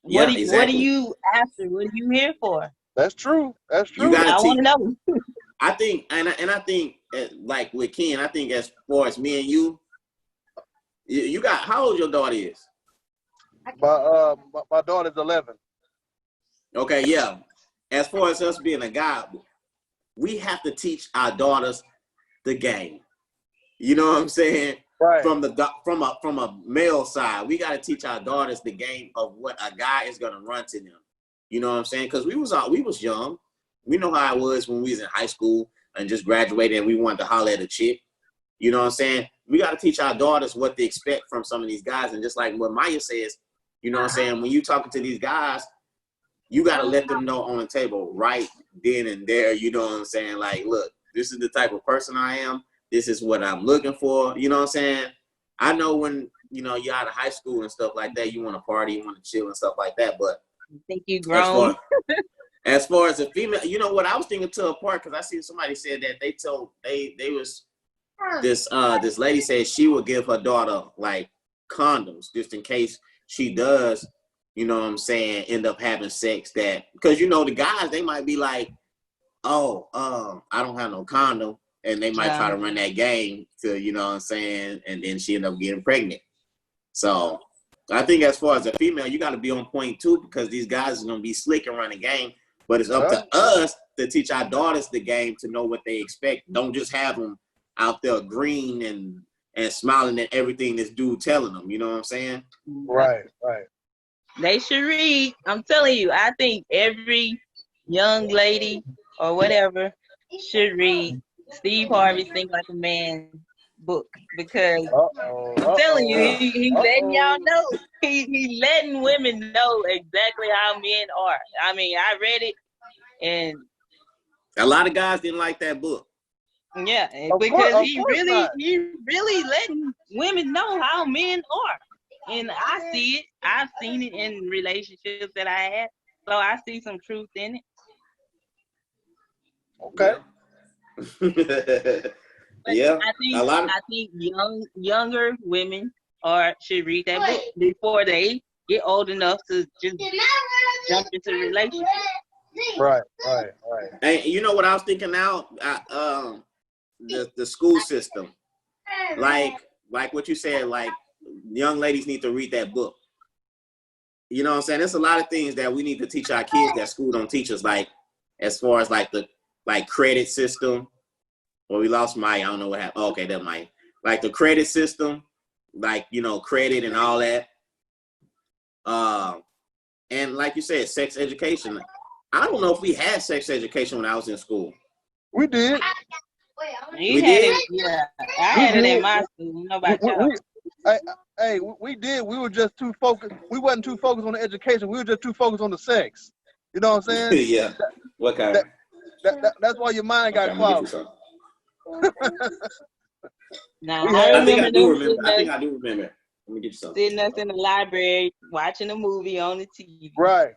Yeah, what are you after? What are you here for? That's true. You gotta I want to know. I think, and I think, like with Ken, I think as far as me and you got, how old your daughter is? My daughter's 11. Okay, yeah. As far as us being a guy, we have to teach our daughters the game. You know what I'm saying? Right. From a male side, we got to teach our daughters the game of what a guy is gonna run to them. You know what I'm saying? Because we was young. We know how it was when we was in high school and just graduated and we wanted to holler at a chick. You know what I'm saying? We got to teach our daughters what to expect from some of these guys. And just like what Maya says, you know what I'm saying? When you talking to these guys, you got to let them know on the table right then and there. You know what I'm saying? Like, look, this is the type of person I am. This is what I'm looking for. You know what I'm saying? I know when, you're out of high school and stuff like that, you want to party, you want to chill and stuff like that. But think you grown. As far as a female, you know what I was thinking to a part, because I seen somebody said that they was this lady said she would give her daughter like condoms just in case she does, you know what I'm saying, end up having sex, that because you know the guys, they might be like, oh, I don't have no condom, and they might try to run that game to, you know what I'm saying, and then she end up getting pregnant. So I think as far as a female, you got to be on point too, because these guys are gonna be slick and run the game. But it's up to us to teach our daughters the game to know what they expect. Don't just have them out there green and smiling at everything this dude telling them. You know what I'm saying? Right. They should read. I'm telling you, I think every young lady or whatever should read Steve Harvey's Think Like a Man book, because I'm telling you, he's letting y'all know. He's letting women know exactly how men are. I mean, I read it, and a lot of guys didn't like that book. Yeah, because he really letting women know how men are. And I see it. I've seen it in relationships that I had. So I see some truth in it. Okay. Yeah. I think younger women should read that book before they get old enough to just jump into a relationship. Right. And you know what I was thinking now? The school system. Like what you said, like young ladies need to read that book. You know what I'm saying? There's a lot of things that we need to teach our kids that school don't teach us, like as far as like the credit system. Well, we lost Maya. I don't know what happened. Oh, okay, that Maya. Like the credit system, like, you know, credit and all that. And like you said, sex education. I don't know if we had sex education when I was in school. We did. We did? Yeah, I had it in my school. Nobody Hey, we did. We were just too focused. We wasn't too focused on the education. We were just too focused on the sex. You know what I'm saying? Yeah. What kind? That's why your mind got clouded. Now, I think I do remember. Let me get you something. Sitting us in the library watching a movie on the TV. Right.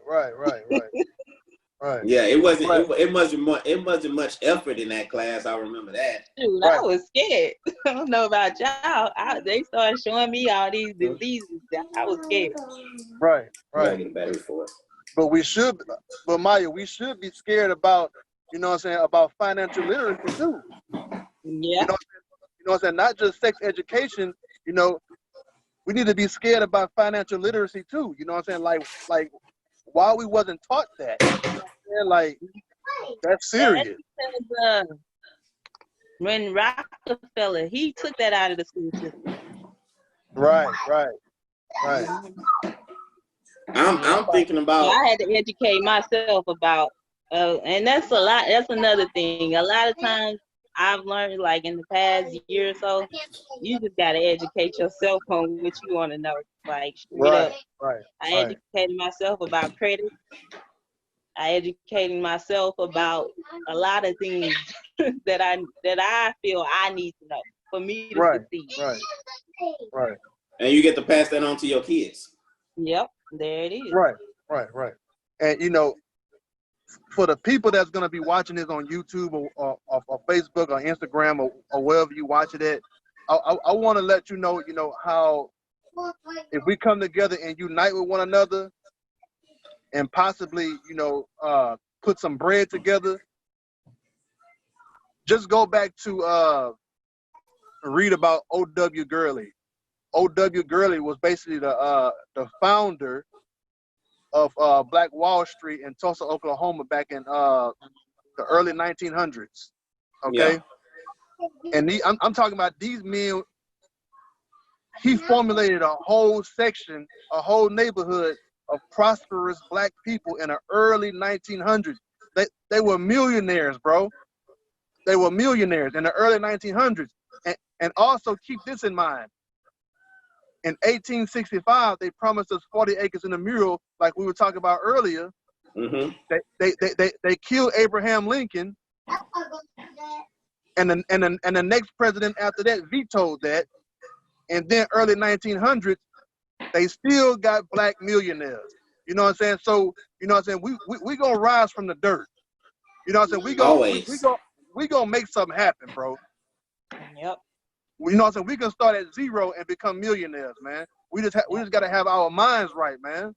Yeah, it wasn't. Right. It wasn't much effort in that class. I remember that. Dude, I was scared. I don't know about y'all. They started showing me all these diseases. I was scared. Right. Get a battery for it. But Maya, we should be scared about, you know what I'm saying, about financial literacy too. Yeah. You know what I'm saying? Not just sex education. You know, we need to be scared about financial literacy too. You know what I'm saying? Like why we wasn't taught that. You know what I'm saying? Like, that's serious. Yeah, when Rockefeller, he took that out of the school system. Right. I'm thinking about. I had to educate myself about, and that's a lot. That's another thing. A lot of times I've learned, like in the past year or so, you just gotta educate yourself on what you want to know. Like straight up. I educated myself about credit. I educated myself about a lot of things that I feel I need to know for me to succeed. Right. And you get to pass that on to your kids. Yep, there it is. Right. And you know, for the people that's gonna be watching this on YouTube or Facebook or Instagram or wherever you watch it at, I want to let you know how if we come together and unite with one another and possibly, put some bread together, just go back to read about O.W. Gurley. O.W. Gurley was basically the founder of Black Wall Street in Tulsa, Oklahoma back in the early 1900s. Okay? Yeah. And I'm talking about these men. He formulated a whole section, a whole neighborhood of prosperous Black people in the early 1900s. They were millionaires, bro. They were millionaires in the early 1900s. And also keep this in mind. In 1865, they promised us 40 acres in a mural, like we were talking about earlier. Mm-hmm. They killed Abraham Lincoln, and the next president after that vetoed that. And then early 1900s, they still got Black millionaires. You know what I'm saying? So, you know what I'm saying? We gonna rise from the dirt. You know what I'm saying? We gonna make something happen, bro. Yep. You know what I'm saying? We can start at zero and become millionaires, man. We just gotta have our minds right, man.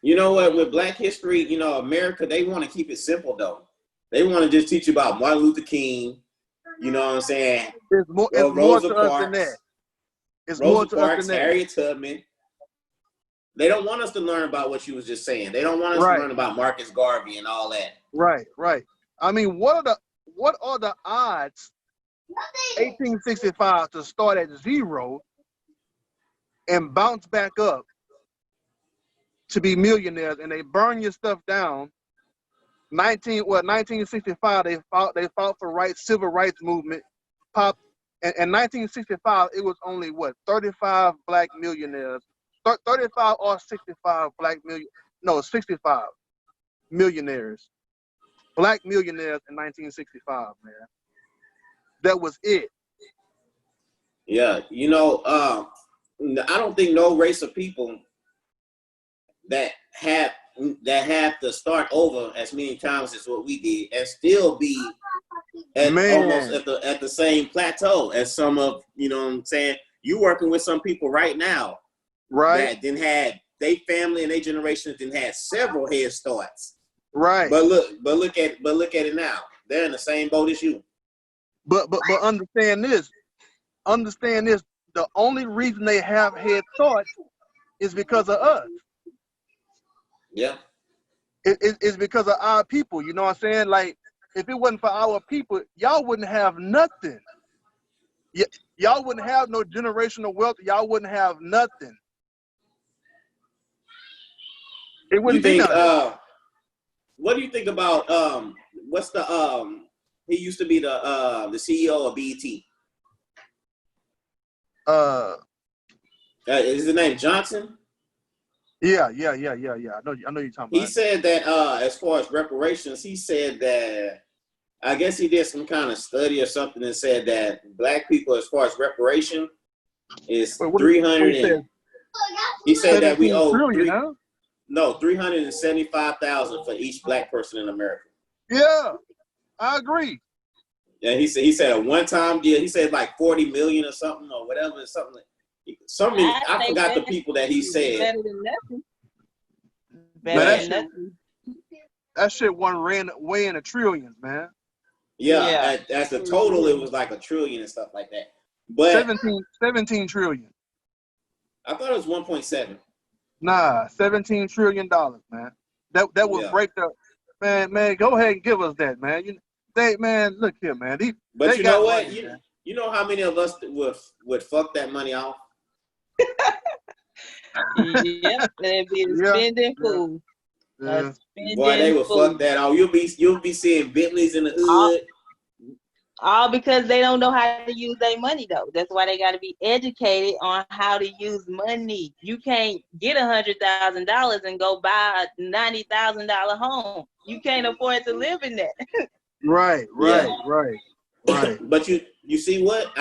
You know what? With Black History, you know, America, they want to keep it simple though. They want to just teach you about Martin Luther King. You know what I'm saying? It's more to us than that. It's more to us than that. Harriet Tubman. They don't want us to learn about what you was just saying. They don't want us to learn about Marcus Garvey and all that. Right. I mean, what are the odds 1865 to start at zero and bounce back up to be millionaires, and they burn your stuff down? 1965 they fought for rights, civil rights movement pop, and in 1965 it was only 35 black millionaires, 35 or 65 65 millionaires, black millionaires in 1965, man. That was it. Yeah, you know, I don't think no race of people that have to start over as many times as what we did and still be almost at the same plateau as some of, you know what I'm saying? You working with some people right now, right? That didn't have they family and their generation didn't have several head starts, right? But look at it now. They're in the same boat as you. But understand this. The only reason they have head starts is because of us. Yeah. It's because of our people. You know what I'm saying? Like, if it wasn't for our people, y'all wouldn't have nothing. Y'all wouldn't have no generational wealth. Y'all wouldn't have nothing. It wouldn't be nothing. What do you think about what's the he used to be the CEO of BET? Is his name Johnson? Yeah. I know you're talking about. He said that as far as reparations, he said that I guess he did some kind of study or something and said that black people, as far as reparation, is 300. He said that we owe 375,000 for each black person in America. Yeah, I agree. Yeah, he said a one-time deal. He said like 40 million or something or whatever, something. I forgot the people that he said. Better than nothing. That shit ran way in the trillions, man. Yeah. As a total, it was like $1 trillion and stuff like that. But 17 trillion. I thought it was 1.7. Nah, $17 trillion, man. That would break the man. Go ahead and give us that, man. Man, look here, man. But you know what? You know how many of us would fuck that money off? Yep, they'd be spending food. Yeah. Boy, they would fuck that off. You'll be seeing Bentleys in the hood. All because they don't know how to use their money though. That's why they got to be educated on how to use money. You can't get $100,000 and go buy a $90,000 home. You can't afford to live in that. Right. But you see what?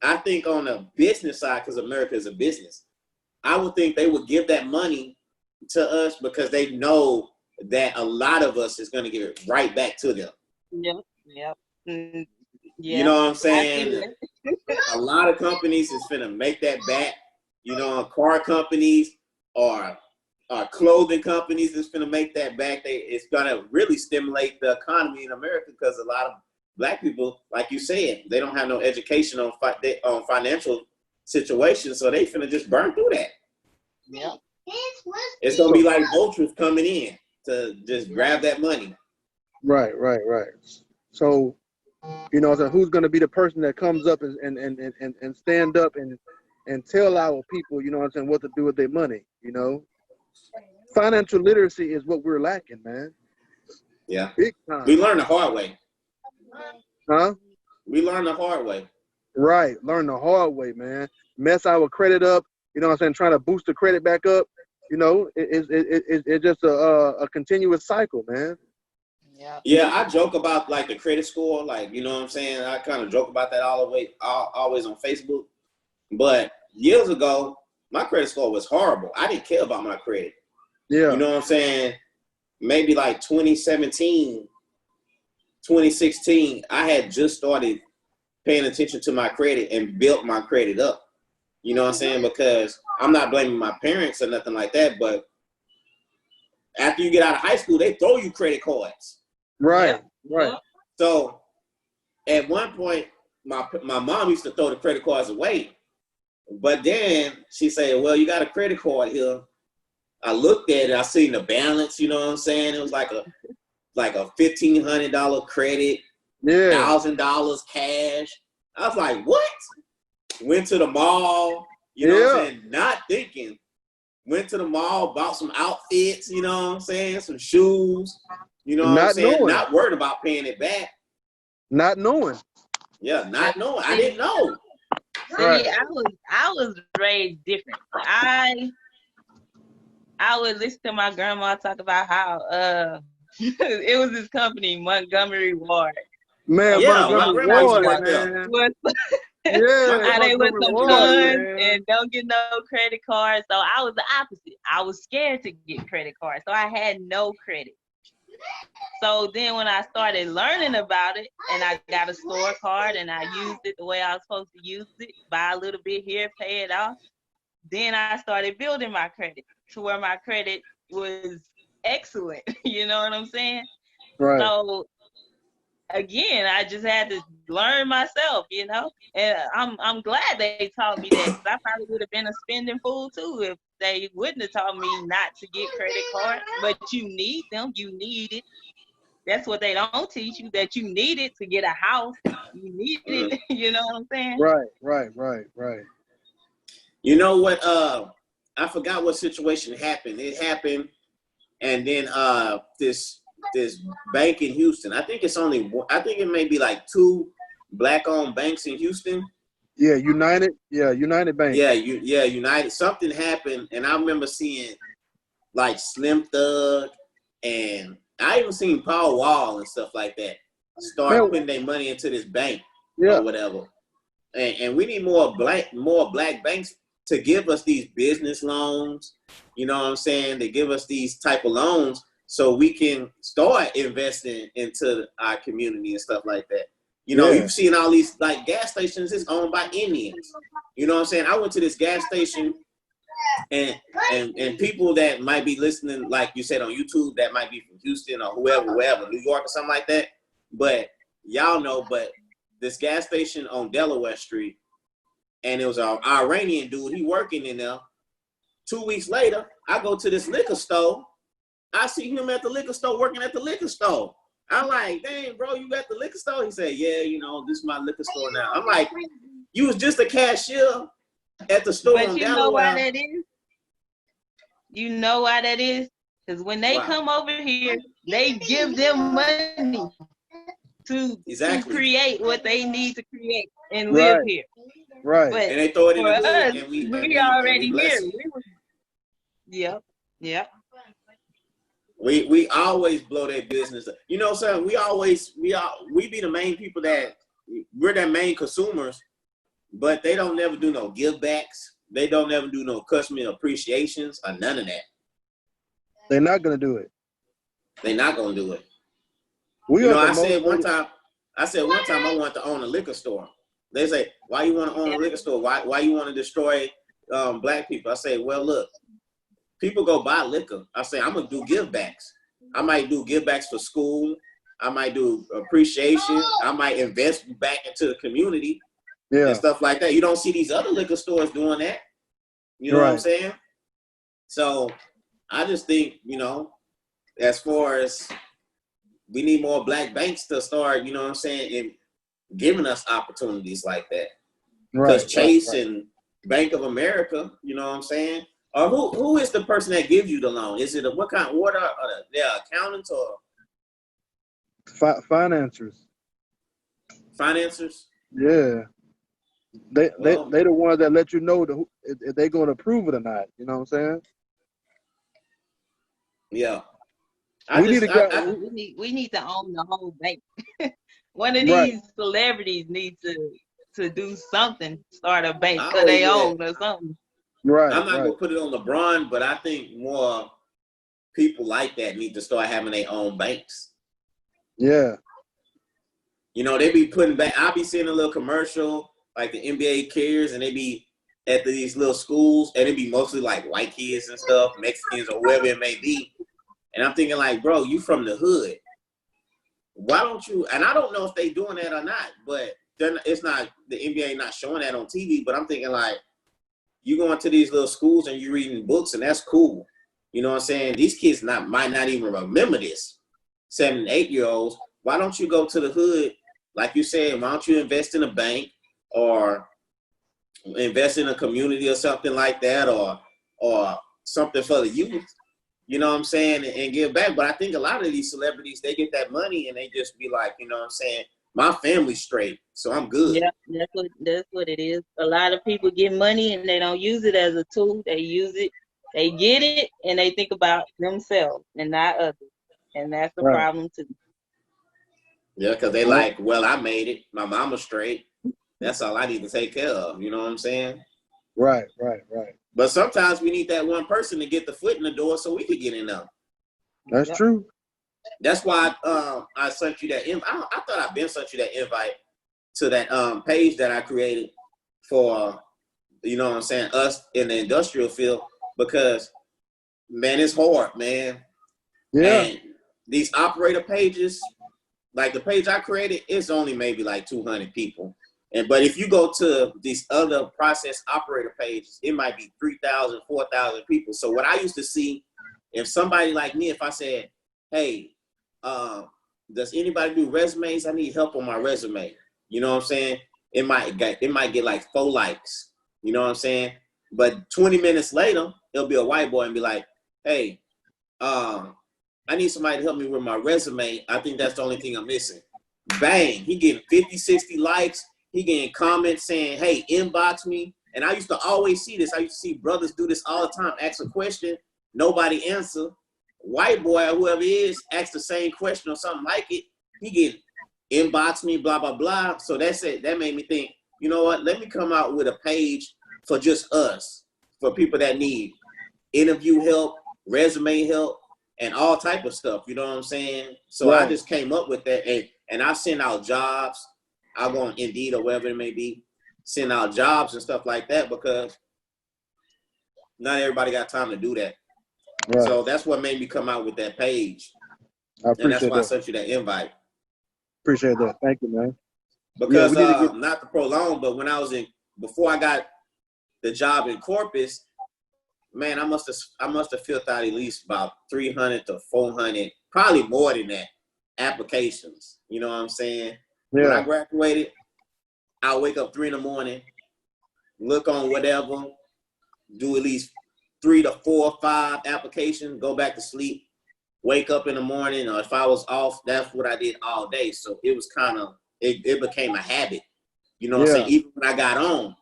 I think on the business side, because America is a business, I would think they would give that money to us because they know that a lot of us is going to give it right back to them. Yep. You know what I'm saying? A lot of companies is finna make that back. You know, car companies or clothing companies is finna make that back. It's gonna really stimulate the economy in America because a lot of black people, like you said, they don't have no education on financial situations, so they finna just burn through that. Yeah. It's gonna be like vultures coming in to just grab that money. Right. So, you know, who's going to be the person that comes up and stand up and tell our people, you know what I'm saying, what to do with their money, you know? Financial literacy is what we're lacking, man. Yeah. Big time. We learn the hard way. Huh? We learn the hard way. Right. Learn the hard way, man. Mess our credit up, you know what I'm saying, trying to boost the credit back up. You know, it's just a continuous cycle, man. Yeah, I joke about like the credit score, like, you know what I'm saying? I kind of joke about that always on Facebook. But years ago, my credit score was horrible. I didn't care about my credit. Yeah. You know what I'm saying? Maybe like 2017, 2016, I had just started paying attention to my credit and built my credit up. You know what I'm saying? Because I'm not blaming my parents or nothing like that, but after you get out of high school, they throw you credit cards. Right. Right. So at one point, my mom used to throw the credit cards away. But then she said, well, you got a credit card here. I looked at it, I seen the balance, you know what I'm saying? It was like a $1,500 credit, Yeah. $1,000 cash. I was like, what? Went to the mall, you know what I'm saying? Not thinking. Went to the mall, bought some outfits, you know what I'm saying? Some shoes, you know what I'm saying? Knowing. Not worried about paying it back. Not knowing. Yeah, not knowing. I didn't know. See, I was raised different. I would listen to my grandma talk about how it was this company, Montgomery Ward. Man, yeah, my grandma used to work man. there. How they with some funds and don't get no credit cards. So I was the opposite. I was scared to get credit cards. So I had no credit. So then when I started learning about it and I got a store card and I used it the way I was supposed to use it, buy a little bit here, pay it off, then I started building my credit to where my credit was excellent. You know what I'm saying? Right. So again, I just had to learn myself, you know, and I'm glad they taught me that, because I probably would have been a spending fool too if they wouldn't have taught me not to get credit cards. But you need them, you need it. That's what they don't teach you, that you need it to get a house. You need it, you know what I'm saying? Right. You know what? I forgot what situation happened. It happened, and then this bank in Houston. I think it's only one. I think it may be like 2 black-owned banks in Houston. Yeah, United. Yeah, United Bank. Yeah, United. Something happened, and I remember seeing like Slim Thug, and I even seen Paul Wall and stuff like that start putting their money into this bank or whatever. And we need more black banks to give us these business loans. You know what I'm saying? They give us these type of loans so we can start investing into our community and stuff like that. You know, you've seen all these like gas stations is owned by Indians. You know what I'm saying? I went to this gas station, and people that might be listening, like you said on YouTube, that might be from Houston or wherever, New York or something like that. But y'all know, but this gas station on Delaware Street, and it was an Iranian dude. He working in there. 2 weeks later, I go to this liquor store. I see him at the liquor store, working at the liquor store. I'm like, dang, bro, you at the liquor store? He said, yeah, you know, this is my liquor store now. I'm like, you was just a cashier at the store on Delaware. But you know why that is? You know why that is? Because when they come over here, they give them money to create what they need to create and live here. Right. But and they throw it in for the hood, us, and we already here. Yep. We always blow their business. You know, sir, we be the main people we're their main consumers, but they don't never do no give backs. They don't never do no customer appreciations or none of that. They're not gonna do it. They're not gonna do it. I said one time I wanted to own a liquor store. They say, why you want to own a liquor store? Why you want to destroy black people? I say, well, look, people go buy liquor. I say, I'm gonna do give backs. I might do give backs for school. I might do appreciation. I might invest back into the community and stuff like that. You don't see these other liquor stores doing that. You know what I'm saying? So I just think, as far as we need more black banks to start, you know what I'm saying, and giving us opportunities like that. Because Chase and Bank of America, you know what I'm saying? Or who is the person that gives you the loan? Is it what are they accountants or financiers? Financiers? Yeah. They the ones that let you know if they're going to approve it or not. You know what I'm saying? Yeah. We need to own the whole bank. One of these celebrities needs to do something, start a bank of their own or something. Right. I'm not gonna put it on LeBron, but I think more people like that need to start having their own banks. Yeah. You know, they be putting back. I'll be seeing a little commercial like the NBA Cares, and they be at these little schools, and it be mostly like white kids and stuff, Mexicans or whoever it may be. And I'm thinking like, bro, you from the hood. Why don't you? And I don't know if they doing that or not, but it's not, the NBA not showing that on TV. But I'm thinking like, you going to these little schools and you reading books, and that's cool. You know what I'm saying? These kids might not even remember this. 7 and 8 year olds. Why don't you go to the hood? Like you said, why don't you invest in a bank or invest in a community or something like that, or something for the youth, you know what I'm saying, and give back. But I think a lot of these celebrities, they get that money and they just be like, you know what I'm saying, my family's straight, so I'm good. Yeah, that's what it is. A lot of people get money and they don't use it as a tool. They use it, they get it, and they think about themselves and not others. And that's the problem too. Yeah, because they like, well, I made it. My mama's straight. That's all I need to take care of. You know what I'm saying? Right. But sometimes we need that one person to get the foot in the door so we can get in there. That's true. That's why I sent you that invite. I thought I'd been sent you that invite to that page that I created for, you know what I'm saying, us in the industrial field, because, man, it's hard, man. Yeah. And these operator pages, like the page I created, it's only maybe like 200 people. But if you go to these other process operator pages, it might be 3,000, 4,000 people. So what I used to see, if somebody like me, if I said, hey, does anybody do resumes? I need help on my resume. You know what I'm saying? It might get like 4 likes. You know what I'm saying? But 20 minutes later, it'll be a white boy and be like, hey, I need somebody to help me with my resume. I think that's the only thing I'm missing. Bang, he getting 50, 60 likes. He getting comments saying, hey, inbox me. And I used to always see this. I used to see brothers do this all the time. Ask a question, nobody answer. White boy or whoever it is, ask the same question or something like it. He get inbox me, blah, blah, blah. So that's it. That made me think, you know what? Let me come out with a page for just us, for people that need interview help, resume help, and all type of stuff. You know what I'm saying? So I just came up with that. And I send out jobs. I go on Indeed or wherever it may be, send out jobs and stuff like that, because not everybody got time to do that. Right. So that's what made me come out with that page. And that's why I sent you that invite. Appreciate that. Thank you, man. Because not to prolong, but when I was before I got the job in Corpus, man, I must have filled out at least about 300 to 400, probably more than that, applications. You know what I'm saying? Yeah. When I graduated, I'll wake up 3 in the morning, look on whatever, do at least 3 to 4 or 5 applications, go back to sleep, wake up in the morning, or if I was off, that's what I did all day. So it was kind of, it became a habit. You know what I'm saying? Even when I got on,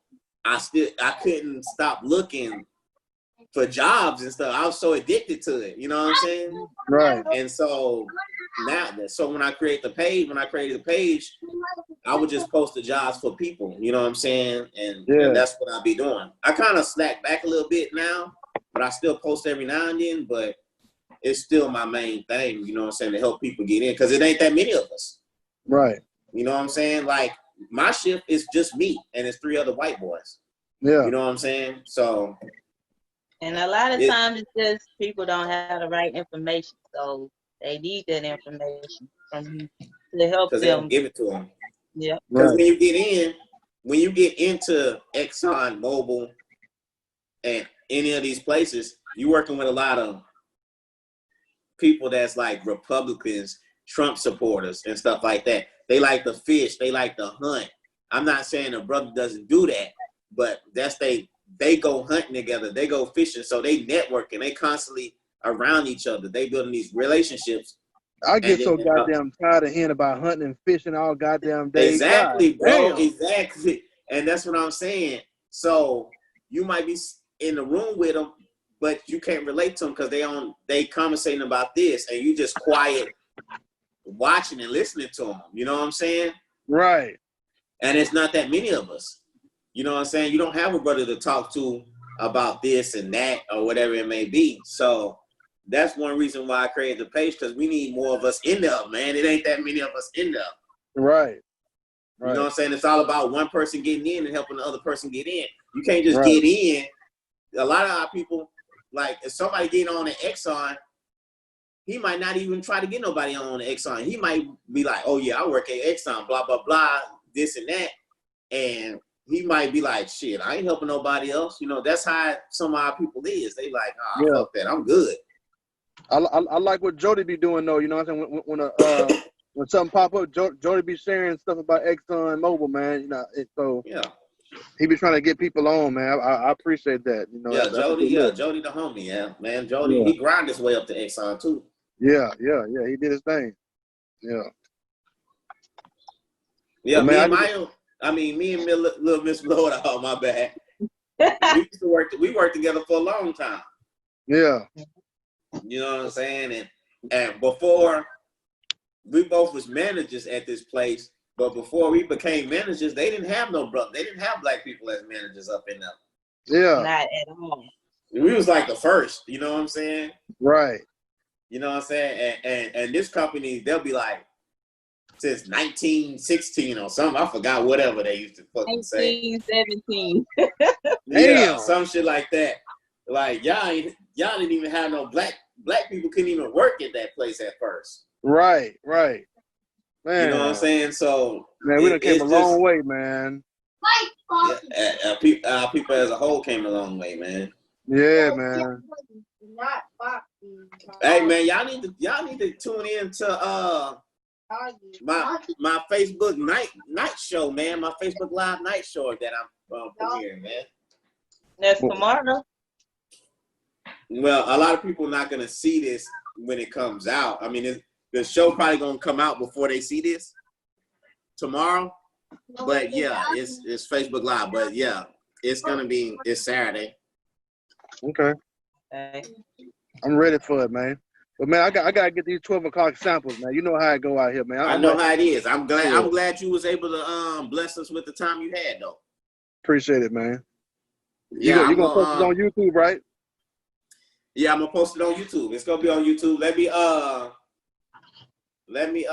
I couldn't stop looking for jobs and stuff. I was so addicted to it. You know what I'm saying? Right. And so when I created the page, I would just post the jobs for people. You know what I'm saying? And that's what I'll be doing. I kind of slack back a little bit now, but I still post every now and then. But it's still my main thing. You know what I'm saying? To help people get in, because it ain't that many of us. Right. You know what I'm saying? Like, my shift is just me, and it's 3 other white boys. Yeah. You know what I'm saying? So. And a lot of times it's just people don't have the right information, so they need that information from you to help them. Because they don't give it to them. Yeah. Because when you get into Exxon Mobil and any of these places, you're working with a lot of people that's like Republicans, Trump supporters, and stuff like that. They like to fish. They like to hunt. I'm not saying a brother doesn't do that, but that's they go hunting together. They go fishing. So they networking. They constantly around each other. They building these relationships. I get so goddamn tired of hearing about hunting and fishing all goddamn day. Exactly, bro. Exactly. And that's what I'm saying. So you might be in the room with them, but you can't relate to them because they conversating about this, and you just quiet watching and listening to them. You know what I'm saying? Right. And it's not that many of us. You know what I'm saying? You don't have a brother to talk to about this and that or whatever it may be. So that's one reason why I created the page, because we need more of us in there, man. It ain't that many of us in there. Right. You know what I'm saying? It's all about one person getting in and helping the other person get in. You can't just Right. get in. A lot of our people, like, if somebody getting on an Exxon, he might not even try to get nobody on the Exxon. He might be like, oh, yeah, I work at Exxon, blah, blah, blah, this and that. And he might be like, shit, I ain't helping nobody else. You know, that's how some of our people is. They like, fuck that, I'm good. I like what Jody be doing, though. You know what I'm saying? When something pop up, Jody be sharing stuff about Exxon Mobil, man. You know, so he be trying to get people on, man. I appreciate that. You know, Jody the homie, man. Jody, he grind his way up to Exxon too. Yeah, he did his thing. Yeah. Yeah, well, me and little Miss Blowout, oh my bad. We worked together for a long time. Yeah. You know what I'm saying? And before, we both was managers at this place, but before we became managers, they didn't have they didn't have black people as managers up in there. Yeah. Not at all. We was like the first, you know what I'm saying? Right. You know what I'm saying? And this company, they'll be like, since 1916 or something. I forgot whatever they used to fucking say. 1917. Yeah, some shit like that. Like y'all didn't even have no black people couldn't even work at that place at first. Right. Man. You know what I'm saying? So man, we done came a long way, man. Our people as a whole came a long way, man. Yeah, man. Hey man, y'all need to tune in to my Facebook night show, man. My Facebook Live night show that I'm premiering, man. That's tomorrow. Well, a lot of people are not gonna see this when it comes out. I mean, the show probably gonna come out before they see this tomorrow. But yeah, it's Facebook Live. But yeah, it's Saturday. Okay. I'm ready for it, man. But man, I gotta get these 12 o'clock samples, man. You know how it go out here, man. I know how it is. I'm glad you was able to bless us with the time you had, though. Appreciate it, man. Yeah, you gonna post it on YouTube, right? Yeah, I'm gonna post it on YouTube. It's gonna be on YouTube. Let me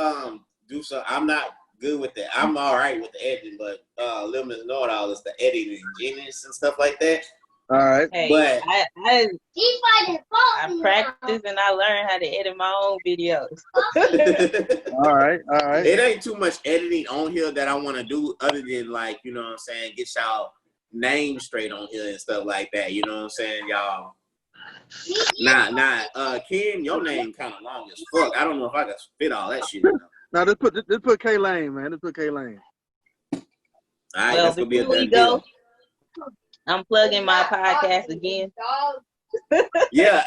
do some. I'm not good with that. I'm all right with the editing, but Lil Miss Know-It-All is the editing genius and stuff like that. All right. Hey, but I practice and I learn how to edit my own videos. All right. It ain't too much editing on here that I want to do other than, like, you know what I'm saying, get y'all name straight on here and stuff like that. You know what I'm saying, y'all? Ken, your name kind of long as fuck. I don't know if I can fit all that shit. Now just put K Lane, man. Just put K Lane. All right, well, that's gonna be a done deal. I'm plugging my podcast again. Yeah.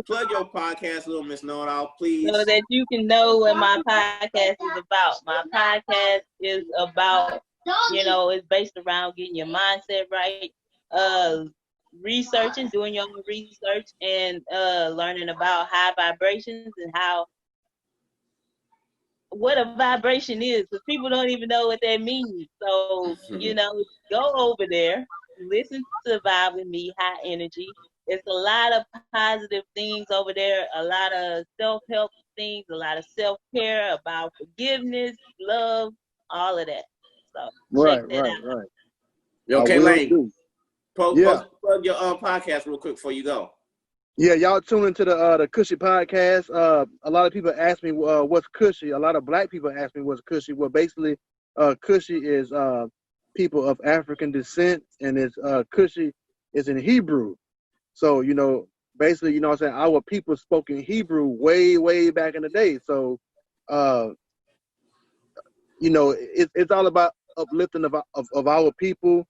Plug your podcast, Little Miss Know-It-All, please. So that you can know what my podcast is about. My podcast is about, it's based around getting your mindset right, researching, doing your own research, and learning about high vibrations and what a vibration is, because people don't even know what that means. So, go over there, listen to Vibe with Me, High Energy. It's a lot of positive things over there, a lot of self-help things, a lot of self-care, about forgiveness, love, all of that. So check that out. Right. Okay, Lane. Plug your podcast real quick before you go. Yeah, y'all tune into the Cushy podcast. A lot of people ask me what's Cushy. A lot of black people ask me what's Cushy. Well, basically, Cushy is people of African descent, and it's Cushy is in Hebrew. So, basically, what I'm saying, our people spoke in Hebrew way back in the day. So, it's all about uplifting of our people,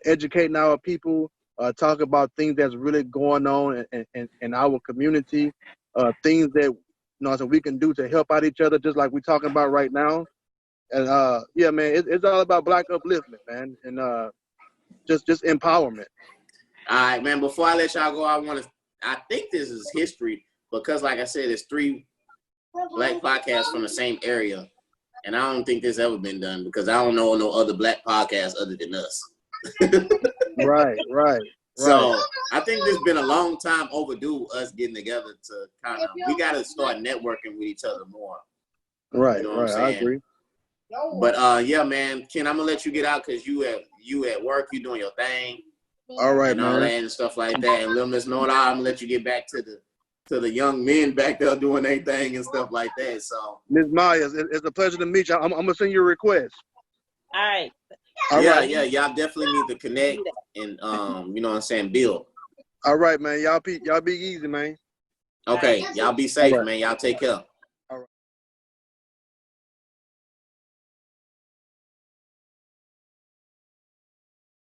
educating our people, talk about things that's really going on in our community, things that so we can do to help out each other, just like we're talking about right now. And man, it's all about black upliftment, man, and just empowerment. All right, man. Before I let y'all go, I think this is history because, like I said, it's 3 black podcasts from the same area, and I don't think this ever been done because I don't know no other black podcasts other than us. Right. So I think this has been a long time overdue, us getting together to kind of, we got to start networking with each other more. Right, you know what I'm saying? I agree. But yeah, man, Ken, I'm gonna let you get out because you at work, you doing your thing. All right, and man. all that and stuff like that. And little Miss Nora, I'm gonna let you get back to the young men back there doing their thing and stuff like that. So Miss Myers, it's a pleasure to meet you. I'm gonna send you a request. All right. Yeah, y'all definitely need to connect and you know what I'm saying, build. All right, man. Y'all be easy, man. Okay, y'all be safe, man. Y'all take care.